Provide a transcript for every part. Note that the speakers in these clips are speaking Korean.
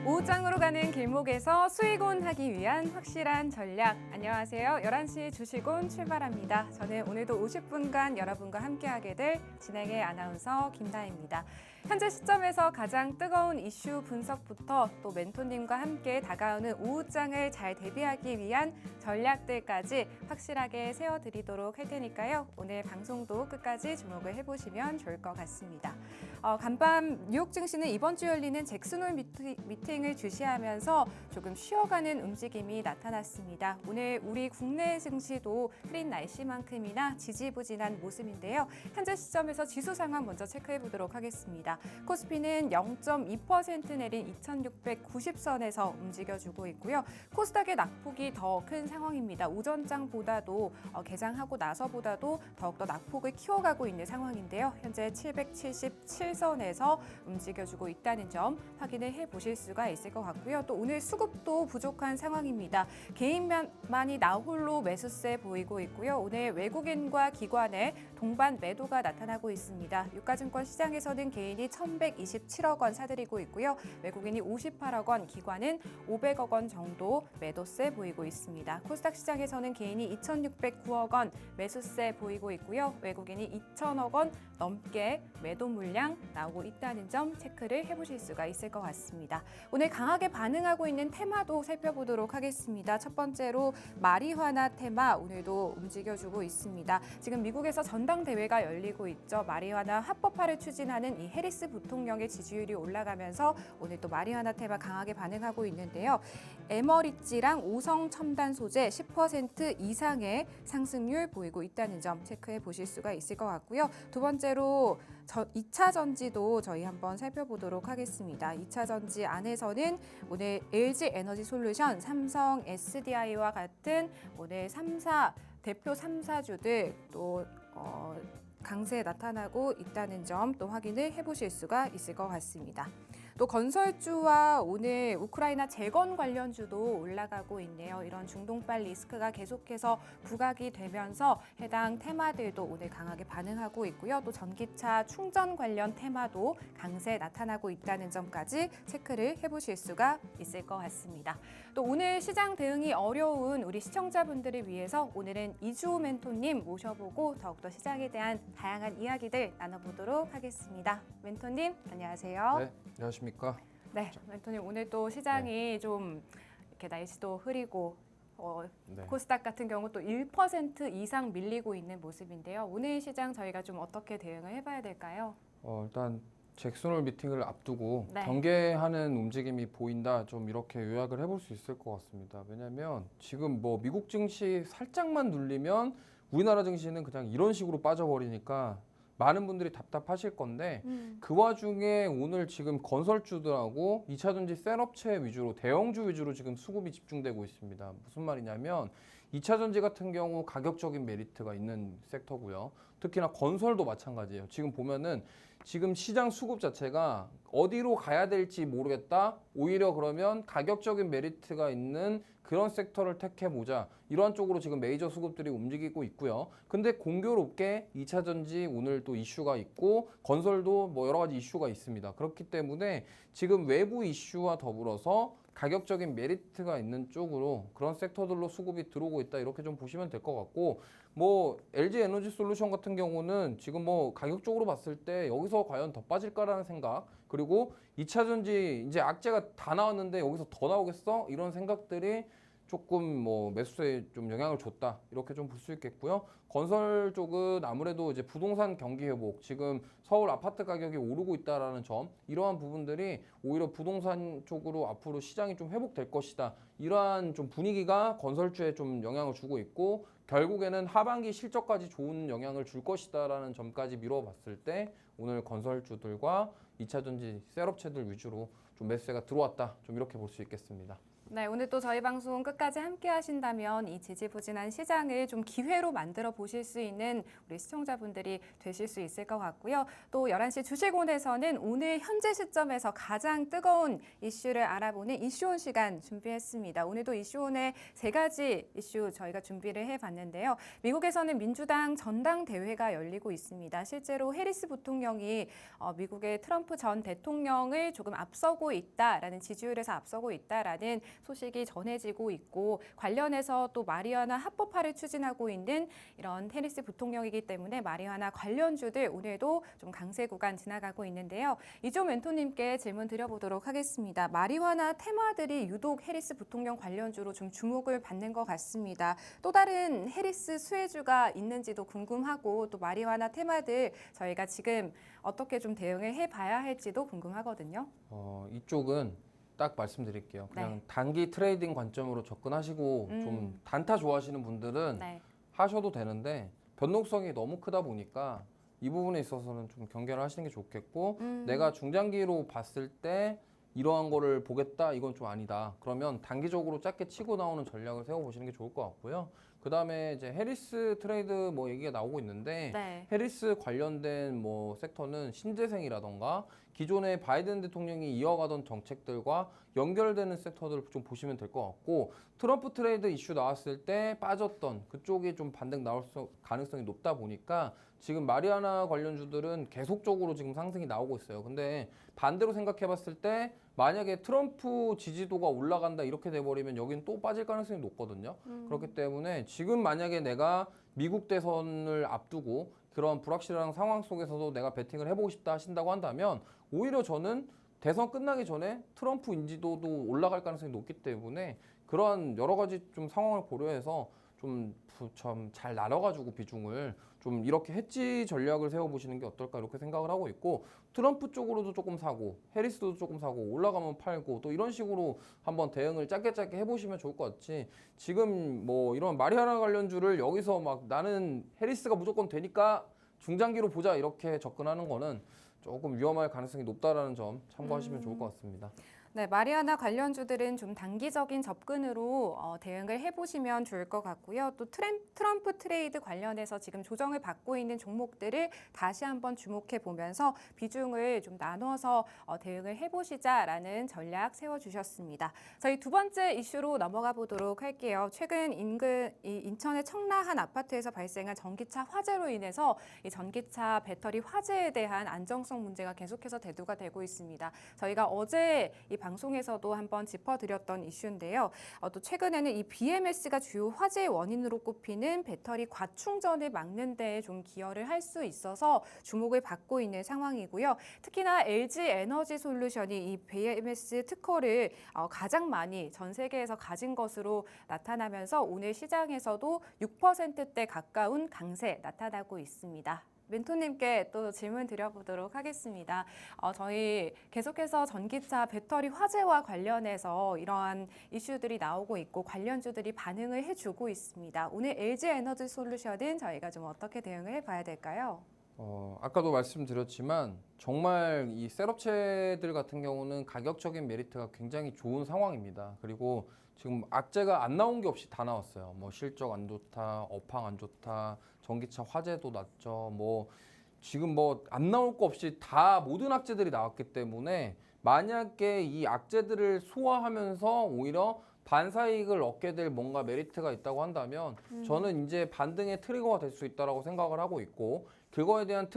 오후장으로 가는 길목에서 수익온하기 위한 확실한 전략. 안녕하세요. 11시 주식온 출발합니다. 저는 오늘도 50분간 여러분과 함께하게 될 진행의 아나운서 김다혜입니다. 현재 시점에서 가장 뜨거운 이슈 분석부터 또 멘토님과 함께 다가오는 오후장을 잘 대비하기 위한 전략들까지 확실하게 세워드리도록 할 테니까요. 오늘 방송도 끝까지 주목을 해보시면 좋을 것 같습니다. 간밤 뉴욕 증시는 이번 주 열리는 잭슨홀 미팅을 주시하면서 조금 쉬어가는 움직임이 나타났습니다. 오늘 우리 국내 증시도 흐린 날씨만큼이나 지지부진한 모습인데요. 현재 시점에서 지수 상황 먼저 체크해 보도록 하겠습니다. 코스피는 0.2% 내린 2690선에서 움직여주고 있고요. 코스닥의 낙폭이 더 큰 상황입니다. 오전장보다도 개장하고 나서보다도 더욱더 낙폭을 키워가고 있는 상황인데요. 현재 777선에서 움직여주고 있다는 점 확인을 해보실 수가 있을 것 같고요. 또 오늘 수급도 부족한 상황입니다. 개인만이 나홀로 매수세 보이고 있고요. 오늘 외국인과 기관의 동반 매도가 나타나고 있습니다. 유가증권 시장에서는 개인이 1,127억 원 사들이고 있고요. 외국인이 58억 원, 기관은 500억 원 정도 매도세 보이고 있습니다. 코스닥 시장에서는 개인이 2,609억 원 매수세 보이고 있고요. 외국인이 2,000억 원 넘게 매도 물량 나오고 있다는 점 체크를 해보실 수가 있을 것 같습니다. 오늘 강하게 반응하고 있는 테마도 살펴보도록 하겠습니다. 첫 번째로 마리화나 테마 오늘도 움직여주고 있습니다. 지금 미국에서 전당대회가 열리고 있죠. 마리화나 합법화를 추진하는 이 해리스 부통령의 지지율이 올라가면서 오늘 또 마리화나 테마 강하게 반응하고 있는데요. 에머리지랑 오성 첨단 소재 10% 이상의 상승률 보이고 있다는 점 체크해 보실 수가 있을 것 같고요. 두 번째로 2차 전지도 저희 한번 살펴보도록 하겠습니다. 2차 전지 안에서는 오늘 LG 에너지 솔루션, 삼성 SDI와 같은 오늘 대표 3사주들 또 강세에 나타나고 있다는 점 또 확인을 해보실 수가 있을 것 같습니다. 또 건설주와 오늘 우크라이나 재건 관련주도 올라가고 있네요. 이런 중동발 리스크가 계속해서 부각이 되면서 해당 테마들도 오늘 강하게 반응하고 있고요. 또 전기차 충전 관련 테마도 강세 나타나고 있다는 점까지 체크를 해보실 수가 있을 것 같습니다. 또 오늘 시장 대응이 어려운 우리 시청자분들을 위해서 오늘은 이주호 멘토님 모셔보고 더욱더 시장에 대한 다양한 이야기들 나눠보도록 하겠습니다. 멘토님 안녕하세요. 네, 안녕하십니까. 네, 멘토님 오늘 또 시장이 좀 이렇게 날씨도 흐리고 코스닥 같은 경우 또 1% 이상 밀리고 있는 모습인데요. 오늘 시장 저희가 좀 어떻게 대응을 해봐야 될까요? 일단 잭슨홀 미팅을 앞두고 네. 경계하는 움직임이 보인다. 좀 이렇게 요약을 해볼 수 있을 것 같습니다. 왜냐하면 지금 뭐 미국 증시 살짝만 눌리면 우리나라 증시는 그냥 이런 식으로 빠져버리니까 많은 분들이 답답하실 건데 그 와중에 오늘 지금 건설주들하고 2차전지 셋업체 위주로 대형주 위주로 지금 수급이 집중되고 있습니다. 무슨 말이냐면 2차전지 같은 경우 가격적인 메리트가 있는 섹터고요. 특히나 건설도 마찬가지예요. 지금 보면은 지금 시장 수급 자체가 어디로 가야 될지 모르겠다. 오히려 그러면 가격적인 메리트가 있는 그런 섹터를 택해보자. 이러한 쪽으로 지금 메이저 수급들이 움직이고 있고요. 근데 공교롭게 2차전지 오늘 또 이슈가 있고 건설도 뭐 여러 가지 이슈가 있습니다. 그렇기 때문에 지금 외부 이슈와 더불어서 가격적인 메리트가 있는 쪽으로 그런 섹터들로 수급이 들어오고 있다. 이렇게 좀 보시면 될 것 같고 뭐 LG 에너지 솔루션 같은 경우는 지금 뭐 가격적으로 봤을 때 여기서 과연 더 빠질까라는 생각 그리고 2차전지 이제 악재가 다 나왔는데 여기서 더 나오겠어? 이런 생각들이 조금 뭐 매수세에 좀 영향을 줬다 이렇게 좀 볼 수 있겠고요. 건설 쪽은 아무래도 이제 부동산 경기 회복 지금 서울 아파트 가격이 오르고 있다라는 점 이러한 부분들이 오히려 부동산 쪽으로 앞으로 시장이 좀 회복될 것이다 이러한 좀 분위기가 건설주에 좀 영향을 주고 있고 결국에는 하반기 실적까지 좋은 영향을 줄 것이다라는 점까지 미뤄봤을 때 오늘 건설주들과 2차전지 셋업체들 위주로 좀 매수세가 들어왔다 좀 이렇게 볼 수 있겠습니다. 네, 오늘 또 저희 방송 끝까지 함께 하신다면 이 지지부진한 시장을 좀 기회로 만들어 보실 수 있는 우리 시청자분들이 되실 수 있을 것 같고요. 또 11시 주식온에서는 오늘 현재 시점에서 가장 뜨거운 이슈를 알아보는 이슈온 시간 준비했습니다. 오늘도 이슈온에 세 가지 이슈 저희가 준비를 해봤는데요. 미국에서는 민주당 전당대회가 열리고 있습니다. 실제로 해리스 부통령이 미국의 트럼프 전 대통령을 조금 앞서고 있다라는 지지율에서 앞서고 있다라는 소식이 전해지고 있고 관련해서 또 마리화나 합법화를 추진하고 있는 이런 해리스 부통령이기 때문에 마리화나 관련주들 오늘도 좀 강세 구간 지나가고 있는데요. 이종 멘토님께 질문 드려보도록 하겠습니다. 마리화나 테마들이 유독 해리스 부통령 관련주로 좀 주목을 받는 것 같습니다. 또 다른 해리스 수혜주가 있는지도 궁금하고 또 마리화나 테마들 저희가 지금 어떻게 좀 대응을 해봐야 할지도 궁금하거든요. 이쪽은 딱 말씀드릴게요. 그냥 네. 단기 트레이딩 관점으로 접근하시고 좀 단타 좋아하시는 분들은 네. 하셔도 되는데 변동성이 너무 크다 보니까 이 부분에 있어서는 좀 경계를 하시는 게 좋겠고 내가 중장기로 봤을 때 이러한 거를 보겠다 이건 좀 아니다. 그러면 단기적으로 짧게 치고 나오는 전략을 세워보시는 게 좋을 것 같고요. 그 다음에 이제 해리스 트레이드 뭐 얘기가 나오고 있는데 네. 해리스 관련된 뭐 섹터는 신재생이라던가 기존의 바이든 대통령이 이어가던 정책들과 연결되는 섹터들을 좀 보시면 될 것 같고 트럼프 트레이드 이슈 나왔을 때 빠졌던 그쪽이 좀 반등 나올 가능성이 높다 보니까 지금 마리아나 관련주들은 계속적으로 지금 상승이 나오고 있어요. 근데 반대로 생각해 봤을 때 만약에 트럼프 지지도가 올라간다 이렇게 돼버리면 여기는 또 빠질 가능성이 높거든요. 그렇기 때문에 지금 만약에 내가 미국 대선을 앞두고 그런 불확실한 상황 속에서도 내가 베팅을 해보고 싶다 하신다고 한다면 오히려 저는 대선 끝나기 전에 트럼프 인지도도 올라갈 가능성이 높기 때문에 그러한 여러 가지 좀 상황을 고려해서 좀 잘 나눠가지고 비중을 좀 이렇게 해지 전략을 세워보시는 게 어떨까 이렇게 생각을 하고 있고 트럼프 쪽으로도 조금 사고 해리스도 조금 사고 올라가면 팔고 또 이런 식으로 한번 대응을 짧게 해보시면 좋을 것 같지 지금 뭐 이런 마리아나 관련주를 여기서 막 나는 해리스가 무조건 되니까 중장기로 보자 이렇게 접근하는 거는 조금 위험할 가능성이 높다라는 점 참고하시면 좋을 것 같습니다. 네, 마리아나 관련주들은 좀 단기적인 접근으로 대응을 해보시면 좋을 것 같고요. 또 트럼프 트레이드 관련해서 지금 조정을 받고 있는 종목들을 다시 한번 주목해 보면서 비중을 좀 나눠서 대응을 해보시자라는 전략 세워주셨습니다. 저희 두 번째 이슈로 넘어가 보도록 할게요. 최근 인천의 청라 한 아파트에서 발생한 전기차 화재로 인해서 이 전기차 배터리 화재에 대한 안정성 문제가 계속해서 대두가 되고 있습니다. 저희가 어제 이 방송에서도 한번 짚어드렸던 이슈인데요. 또 최근에는 이 BMS가 주요 화재의 원인으로 꼽히는 배터리 과충전을 막는 데에 좀 기여를 할 수 있어서 주목을 받고 있는 상황이고요. 특히나 LG 에너지 솔루션이 이 BMS 특허를 가장 많이 전 세계에서 가진 것으로 나타나면서 오늘 시장에서도 6%대 가까운 강세 나타나고 있습니다. 멘토님께 또 질문 드려보도록 하겠습니다. 저희 계속해서 전기차 배터리 화재와 관련해서 이러한 이슈들이 나오고 있고 관련주들이 반응을 해주고 있습니다. 오늘 LG 에너지 솔루션은 저희가 좀 어떻게 대응을 해봐야 될까요? 아까도 말씀드렸지만 정말 이 셋업체들 같은 경우는 가격적인 메리트가 굉장히 좋은 상황입니다. 그리고 지금 악재가 안 나온 게 없이 다 나왔어요. 뭐 실적 안 좋다, 업황 안 좋다, 전기차 화재도 났죠. 뭐 지금 뭐 안 나올 거 없이 다 모든 악재들이 나왔기 때문에 만약에 이 악재들을 소화하면서 오히려 반사이익을 얻게 될 뭔가 메리트가 있다고 한다면 저는 이제 반등의 트리거가 될 수 있다라고 생각을 하고 있고 그거에 대한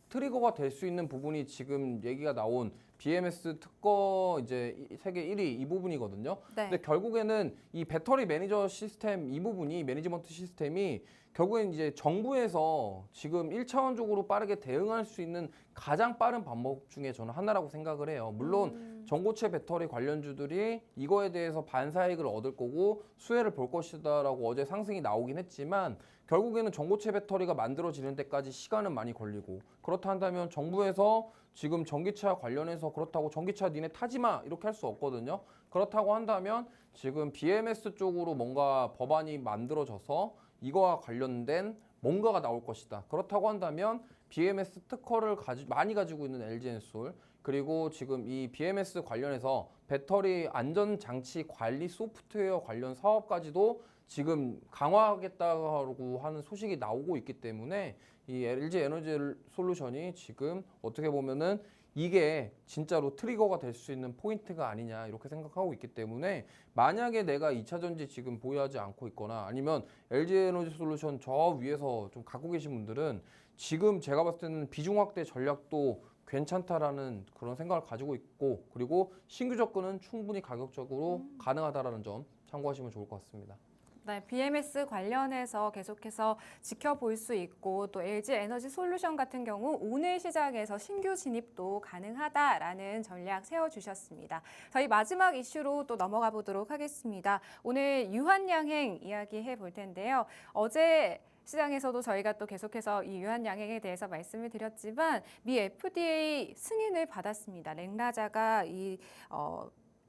트리거가 될 수 있는 부분이 지금 얘기가 나온 BMS 특허 이제 세계 1위 이 부분이거든요. 네. 근데 결국에는 이 배터리 매니저 시스템 이 부분이 매니지먼트 시스템이 결국엔 이제 정부에서 지금 1차원적으로 빠르게 대응할 수 있는 가장 빠른 방법 중에 저는 하나라고 생각을 해요. 물론 전고체 배터리 관련주들이 이거에 대해서 반사이익을 얻을 거고 수혜를 볼 것이다라고 어제 상승이 나오긴 했지만 결국에는 전고체 배터리가 만들어지는 데까지 시간은 많이 걸리고 그렇다 한다면 정부에서 지금 전기차 관련해서 그렇다고 전기차 니네 타지 마 이렇게 할 수 없거든요. 그렇다고 한다면 지금 BMS 쪽으로 뭔가 법안이 만들어져서 이거와 관련된 뭔가가 나올 것이다. 그렇다고 한다면 BMS 특허를 많이 가지고 있는 LG엔솔 그리고 지금 이 BMS 관련해서 배터리 안전장치 관리 소프트웨어 관련 사업까지도 지금 강화하겠다고 하는 소식이 나오고 있기 때문에 이 LG 에너지 솔루션이 지금 어떻게 보면은 이게 진짜로 트리거가 될 수 있는 포인트가 아니냐 이렇게 생각하고 있기 때문에 만약에 내가 2차 전지 지금 보유하지 않고 있거나 아니면 LG 에너지 솔루션 저 위에서 좀 갖고 계신 분들은 지금 제가 봤을 때는 비중 확대 전략도 괜찮다라는 그런 생각을 가지고 있고 그리고 신규 접근은 충분히 가격적으로 가능하다라는 점 참고하시면 좋을 것 같습니다. 네, BMS 관련해서 계속해서 지켜볼 수 있고 또 LG 에너지 솔루션 같은 경우 오늘 시장에서 신규 진입도 가능하다라는 전략 세워주셨습니다. 저희 마지막 이슈로 또 넘어가 보도록 하겠습니다. 오늘 유한양행 이야기해 볼 텐데요. 어제 시장에서도 저희가 또 계속해서 이 유한양행에 대해서 말씀을 드렸지만 미 FDA 승인을 받았습니다. 렉나자가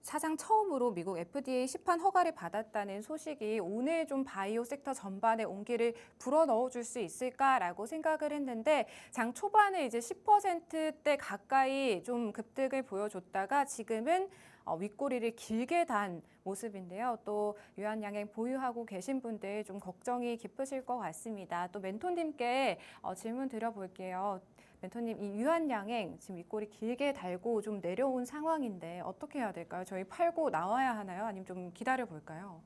사상 처음으로 미국 FDA 시판 허가를 받았다는 소식이 오늘 좀 바이오 섹터 전반에 온기를 불어넣어 줄 수 있을까라고 생각을 했는데 장 초반에 이제 10%대 가까이 좀 급등을 보여줬다가 지금은 윗꼬리를 길게 단 모습인데요. 또 유한양행 보유하고 계신 분들 좀 걱정이 깊으실 것 같습니다. 또 멘토님께 질문 드려볼게요. 멘토님, 이 유한양행 지금 윗꼬리 길게 달고 좀 내려온 상황인데 어떻게 해야 될까요? 저희 팔고 나와야 하나요? 아니면 좀 기다려 볼까요?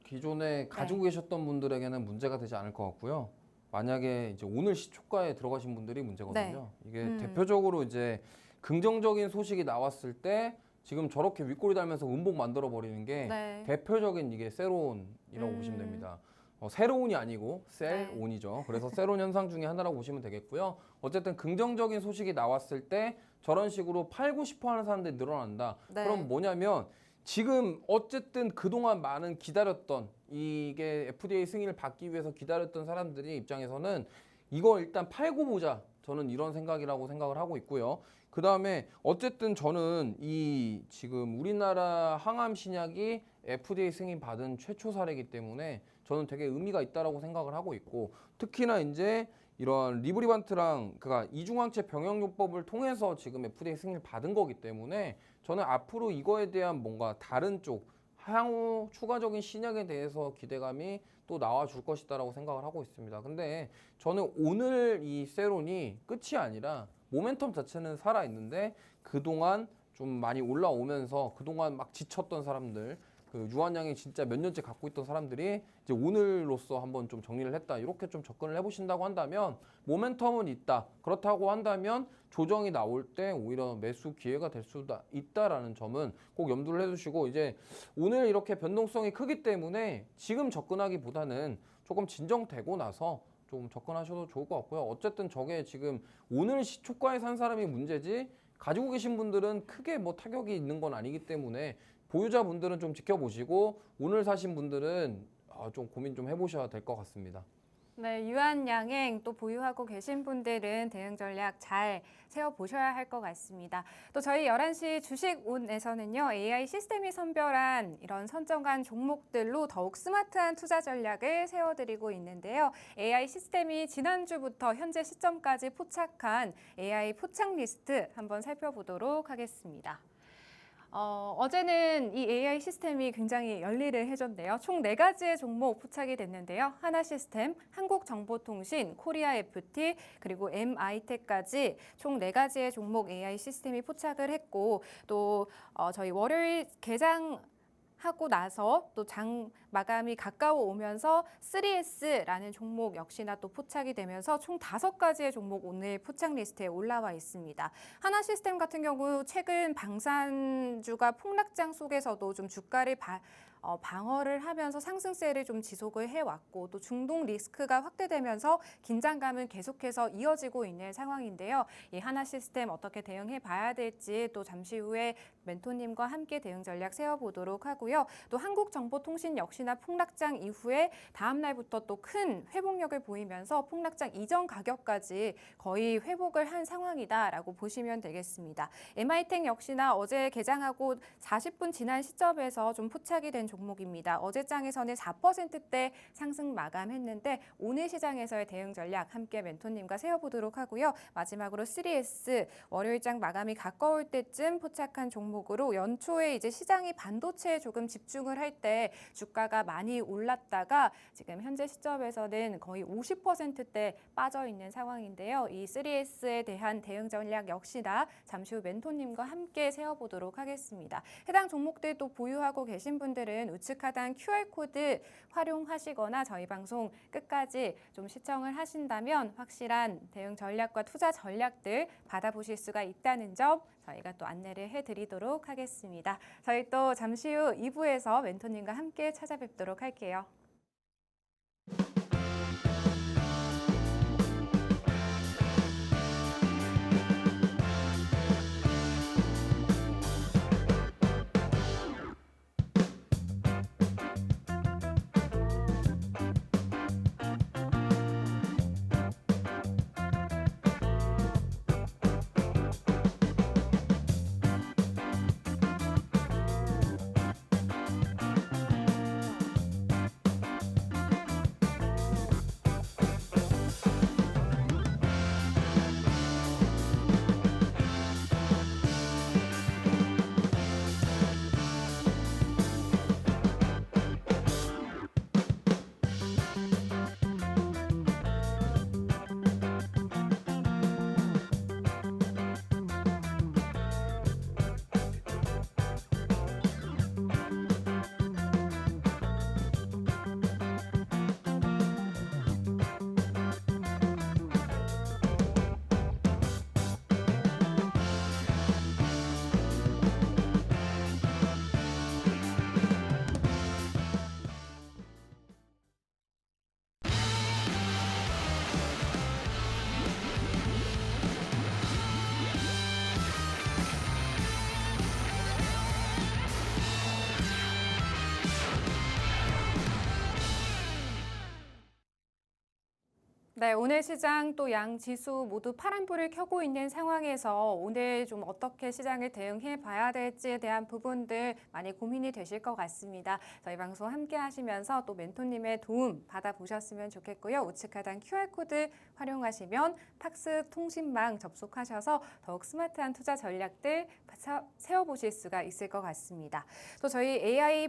기존에 가지고 계셨던 분들에게는 문제가 되지 않을 것 같고요. 만약에 이제 오늘 시초가에 들어가신 분들이 문제거든요. 이게 대표적으로 이제 긍정적인 소식이 나왔을 때 지금 저렇게 윗꼬리 달면서 음봉 만들어 버리는 게 대표적인 이게 셀온이라고 보시면 됩니다. 세로온이 아니고 셀온이죠. 그래서 셀온 현상 중에 하나라고 보시면 되겠고요. 어쨌든 긍정적인 소식이 나왔을 때 저런 식으로 팔고 싶어 하는 사람들이 늘어난다. 그럼 뭐냐면 지금 어쨌든 그동안 많은 기다렸던 이게 FDA 승인을 받기 위해서 기다렸던 사람들이 입장에서는 이거 일단 팔고 보자. 저는 이런 생각이라고 생각을 하고 있고요. 그 다음에 어쨌든 저는 이 지금 우리나라 항암 신약이 FDA 승인 받은 최초 사례이기 때문에 저는 되게 의미가 있다라고 생각을 하고 있고 특히나 이제 이런 리브리반트랑 그가 이중항체 병역요법을 통해서 지금 FDA 승인을 받은 거기 때문에 저는 앞으로 이거에 대한 뭔가 다른 쪽 향후 추가적인 신약에 대해서 기대감이 또 나와줄 것이다라고 생각을 하고 있습니다. 근데 저는 오늘 이 세론이 끝이 아니라 모멘텀 자체는 살아있는데 그동안 좀 많이 올라오면서 그동안 막 지쳤던 사람들 그 유한양이 진짜 몇 년째 갖고 있던 사람들이 이제 오늘로써 한번 좀 정리를 했다 이렇게 좀 접근을 해보신다고 한다면 모멘텀은 있다 그렇다고 한다면 조정이 나올 때 오히려 매수 기회가 될 수도 있다라는 점은 꼭 염두를 해두시고 이제 오늘 이렇게 변동성이 크기 때문에 지금 접근하기보다는 조금 진정되고 나서 좀 접근하셔도 좋을 것 같고요. 어쨌든 저게 지금 오늘 시초가에 산 사람이 문제지 가지고 계신 분들은 크게 뭐 타격이 있는 건 아니기 때문에 보유자분들은 좀 지켜보시고 오늘 사신 분들은 좀 고민 좀 해보셔야 될 것 같습니다. 네, 유한양행 또 보유하고 계신 분들은 대응 전략 잘 세워보셔야 할 것 같습니다. 또 저희 11시 주식운에서는요, AI 시스템이 선별한 이런 선정한 종목들로 더욱 스마트한 투자 전략을 세워드리고 있는데요. AI 시스템이 지난주부터 현재 시점까지 포착한 AI 포착 리스트 한번 살펴보도록 하겠습니다. 어제는 이 AI 시스템이 굉장히 열일을 해줬네요. 총 4가지의 종목 포착이 됐는데요. 하나시스템, 한국정보통신, 코리아FT, 그리고 MI텍까지 총 4가지의 종목 AI 시스템이 포착을 했고 또 저희 월요일 개장하고 나서 또 장 마감이 가까워 오면서 3S라는 종목 역시나 또 포착이 되면서 총 5가지의 종목 오늘 포착 리스트에 올라와 있습니다. 하나시스템 같은 경우 최근 방산주가 폭락장 속에서도 좀 주가를 방어를 하면서 상승세를 좀 지속을 해왔고 또 중동 리스크가 확대되면서 긴장감은 계속해서 이어지고 있는 상황인데요. 이 하나시스템 어떻게 대응해 봐야 될지 또 잠시 후에 멘토님과 함께 대응 전략 세워보도록 하고요. 또 한국정보통신 역시나 폭락장 이후에 다음 날부터 또 큰 회복력을 보이면서 폭락장 이전 가격까지 거의 회복을 한 상황이다라고 보시면 되겠습니다. MI텍 역시나 어제 개장하고 40분 지난 시점에서 좀 포착이 된 종목입니다. 어제 장에서는 4%대 상승 마감했는데 오늘 시장에서의 대응 전략 함께 멘토님과 세워보도록 하고요. 마지막으로 3S 월요일장 마감이 가까울 때쯤 포착한 종목으로 연초에 이제 시장이 반도체에 조금 집중을 할 때 주가가 많이 올랐다가 지금 현재 시점에서는 거의 50%대 빠져 있는 상황인데요. 이 3S에 대한 대응 전략 역시나 잠시 후 멘토님과 함께 세워보도록 하겠습니다. 해당 종목들 또 보유하고 계신 분들은 우측 하단 QR코드 활용하시거나 저희 방송 끝까지 좀 시청을 하신다면 확실한 대응 전략과 투자 전략들 받아보실 수가 있다는 점 저희가 또 안내를 해드리도록 하겠습니다. 저희 또 잠시 후 2부에서 멘토님과 함께 찾아뵙도록 할게요. 네, 오늘 시장 또 양 지수 모두 파란불을 켜고 있는 상황에서 오늘 좀 어떻게 시장을 대응해 봐야 될지에 대한 부분들 많이 고민이 되실 것 같습니다. 저희 방송 함께 하시면서 또 멘토님의 도움 받아보셨으면 좋겠고요. 우측 하단 QR코드 활용하시면 팍스 통신망 접속하셔서 더욱 스마트한 투자 전략들 세워보실 수가 있을 것 같습니다. 또 저희 AI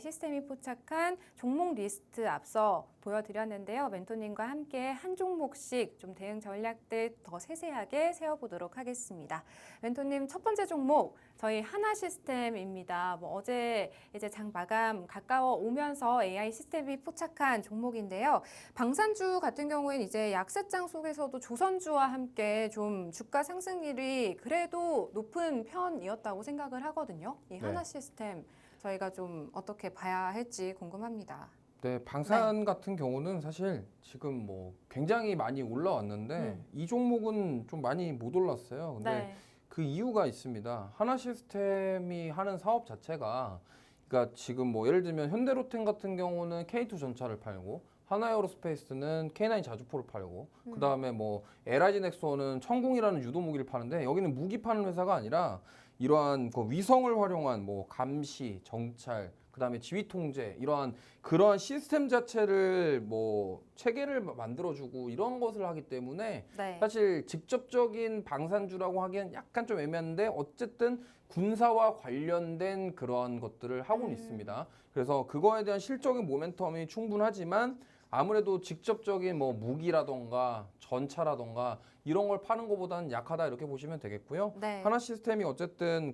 시스템이 포착한 종목 리스트 앞서 보여드렸는데요. 멘토님과 함께 한 종목씩 좀 대응 전략들 더 세세하게 세워보도록 하겠습니다. 멘토님 첫 번째 종목 저희 하나시스템입니다. 어제 이제 장 마감 가까워 오면서 AI 시스템이 포착한 종목인데요. 방산주 같은 경우에는 이제 약세장 속에서도 조선주와 함께 좀 주가 상승률이 그래도 높은 편이었다고 생각을 하거든요. 이 하나시스템 저희가 좀 어떻게 봐야 할지 궁금합니다. 네, 방산 같은 경우는 사실 지금 뭐 굉장히 많이 올라왔는데 이 종목은 좀 많이 못 올랐어요. 근데 그 이유가 있습니다. 하나시스템이 하는 사업 자체가 그러니까 지금 뭐 예를 들면 현대로템 같은 경우는 K2 전차를 팔고 하나에어로스페이스는 K9 자주포를 팔고 그다음에 뭐 LIG 넥소는 천공이라는 유도 무기를 파는데 여기는 무기 파는 회사가 아니라 이러한 그 위성을 활용한 뭐 감시, 정찰, 그다음에 지휘 통제 이러한 그러한 시스템 자체를 뭐 체계를 만들어주고 이런 것을 하기 때문에 사실 직접적인 방산주라고 하기엔 약간 좀 애매한데 어쨌든 군사와 관련된 그런 것들을 하고는 있습니다. 그래서 그거에 대한 실적인 모멘텀이 충분하지만 아무래도 직접적인 뭐 무기라던가 전차라던가 이런 걸 파는 것보다는 약하다 이렇게 보시면 되겠고요. 하나시스템이 어쨌든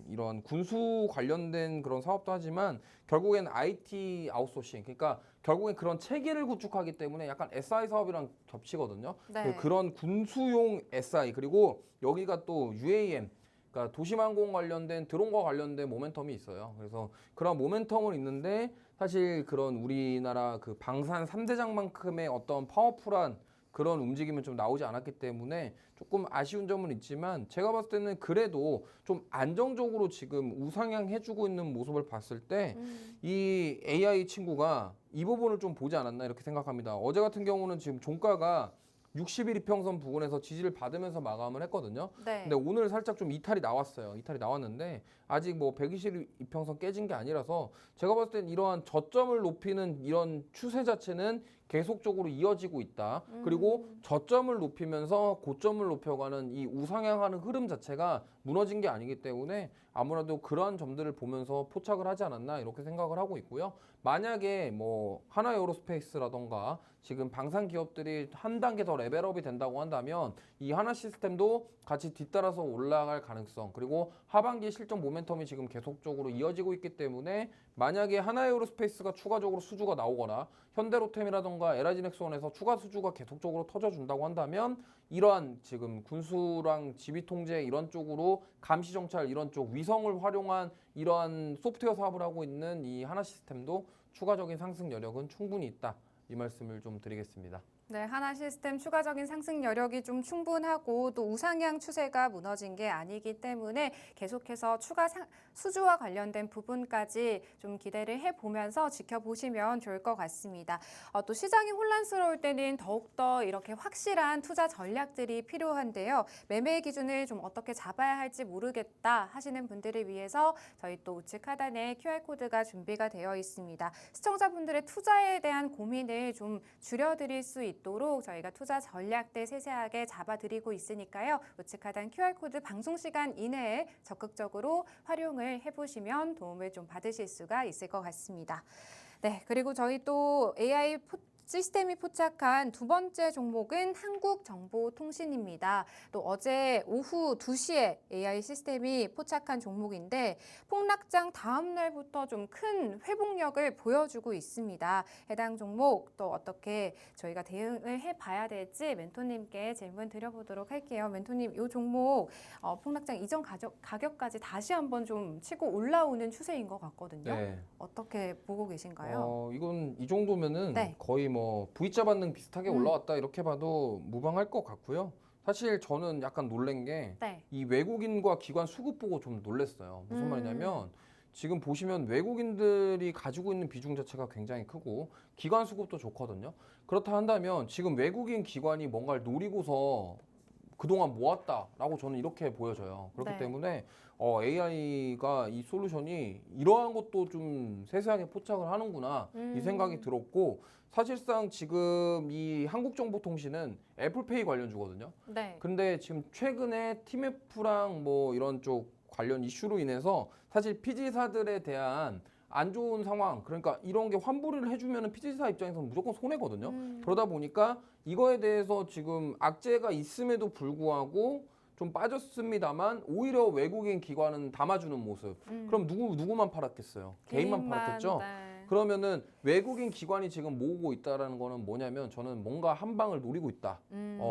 이런 군수 관련된 그런 사업도 하지만 결국엔 IT 아웃소싱, 그러니까 결국엔 그런 체계를 구축하기 때문에 약간 SI 사업이랑 겹치거든요. 그런 군수용 SI 그리고 여기가 또 UAM 그러니까 도심항공 관련된 드론과 관련된 모멘텀이 있어요. 그래서 그런 모멘텀은 있는데 사실 그런 우리나라 그 방산 3대장만큼의 어떤 파워풀한 그런 움직임은 좀 나오지 않았기 때문에 조금 아쉬운 점은 있지만 제가 봤을 때는 그래도 좀 안정적으로 지금 우상향 해주고 있는 모습을 봤을 때 이 AI 친구가 이 부분을 좀 보지 않았나 이렇게 생각합니다. 어제 같은 경우는 지금 종가가 60일 이평선 부근에서 지지를 받으면서 마감을 했거든요. 네. 근데 오늘 살짝 좀 이탈이 나왔어요. 이탈이 나왔는데 아직 뭐 120일 이평선 깨진 게 아니라서 제가 봤을 땐 이러한 저점을 높이는 이런 추세 자체는 계속적으로 이어지고 있다. 그리고 저점을 높이면서 고점을 높여가는 이 우상향하는 흐름 자체가 무너진 게 아니기 때문에 아무래도 그러한 점들을 보면서 포착을 하지 않았나 이렇게 생각을 하고 있고요. 만약에 뭐 하나에어로스페이스라던가 지금 방산 기업들이 한 단계 더 레벨업이 된다고 한다면 이 하나 시스템도 같이 뒤따라서 올라갈 가능성, 그리고 하반기 실적 모멘텀이 지금 계속적으로 이어지고 있기 때문에 만약에 하나에어로스페이스가 추가적으로 수주가 나오거나 현대로템이라던가 LIG넥스원에서 추가 수주가 계속적으로 터져준다고 한다면 이러한 지금 군수랑 지휘통제 이런 쪽으로 감시정찰 이런 쪽 위성을 활용한 이러한 소프트웨어 사업을 하고 있는 이 하나 시스템도 추가적인 상승 여력은 충분히 있다. 이 말씀을 좀 드리겠습니다. 네, 하나 시스템 추가적인 상승 여력이 좀 충분하고 또 우상향 추세가 무너진 게 아니기 때문에 계속해서 수주와 관련된 부분까지 좀 기대를 해보면서 지켜보시면 좋을 것 같습니다. 또 시장이 혼란스러울 때는 더욱더 이렇게 확실한 투자 전략들이 필요한데요. 매매 기준을 좀 어떻게 잡아야 할지 모르겠다 하시는 분들을 위해서 저희 또 우측 하단에 QR코드가 준비가 되어 있습니다. 시청자분들의 투자에 대한 고민을 좀 줄여드릴 수 있도록 저희가 투자 전략들 세세하게 잡아드리고 있으니까요. 우측 하단 QR코드 방송 시간 이내에 적극적으로 활용을 해보시면 도움을 좀 받으실 수가 있을 것 같습니다. 네, 그리고 저희 또 AI 시스템이 포착한 두 번째 종목은 한국정보통신입니다. 또 어제 오후 2시에 AI 시스템이 포착한 종목인데 폭락장 다음 날부터 좀 큰 회복력을 보여주고 있습니다. 해당 종목 또 어떻게 저희가 대응을 해봐야 될지 멘토님께 질문 드려보도록 할게요. 멘토님, 이 종목 폭락장 이전 가격까지 다시 한번 좀 치고 올라오는 추세인 것 같거든요. 네. 어떻게 보고 계신가요? 이건 이 정도면은 네. 거의 뭐 V자 반등 비슷하게 올라왔다 이렇게 봐도 무방할 것 같고요. 사실 저는 약간 놀란 게 이 네. 외국인과 기관 수급 보고 좀 놀랐어요. 무슨 말이냐면 지금 보시면 외국인들이 가지고 있는 비중 자체가 굉장히 크고 기관 수급도 좋거든요. 그렇다 한다면 지금 외국인 기관이 뭔가를 노리고서 그동안 모았다라고 저는 이렇게 보여져요. 그렇기 네. 때문에 AI가 이 솔루션이 이러한 것도 좀 세세하게 포착을 하는구나 이 생각이 들었고, 사실상 지금 이 한국정보통신은 애플페이 관련주거든요. 네. 근데 지금 최근에 TMF랑 뭐 이런 쪽 관련 이슈로 인해서 사실 피지사들에 대한 안 좋은 상황, 그러니까 이런 게 환불을 해주면 피지사 입장에서는 무조건 손해거든요. 그러다 보니까 이거에 대해서 지금 악재가 있음에도 불구하고 좀 빠졌습니다만 오히려 외국인 기관은 담아주는 모습. 그럼 누구만 팔았겠어요? 개인만 팔았겠죠? 네. 그러면은 외국인 기관이 지금 모으고 있다라는 거는 뭐냐면 저는 뭔가 한 방을 노리고 있다.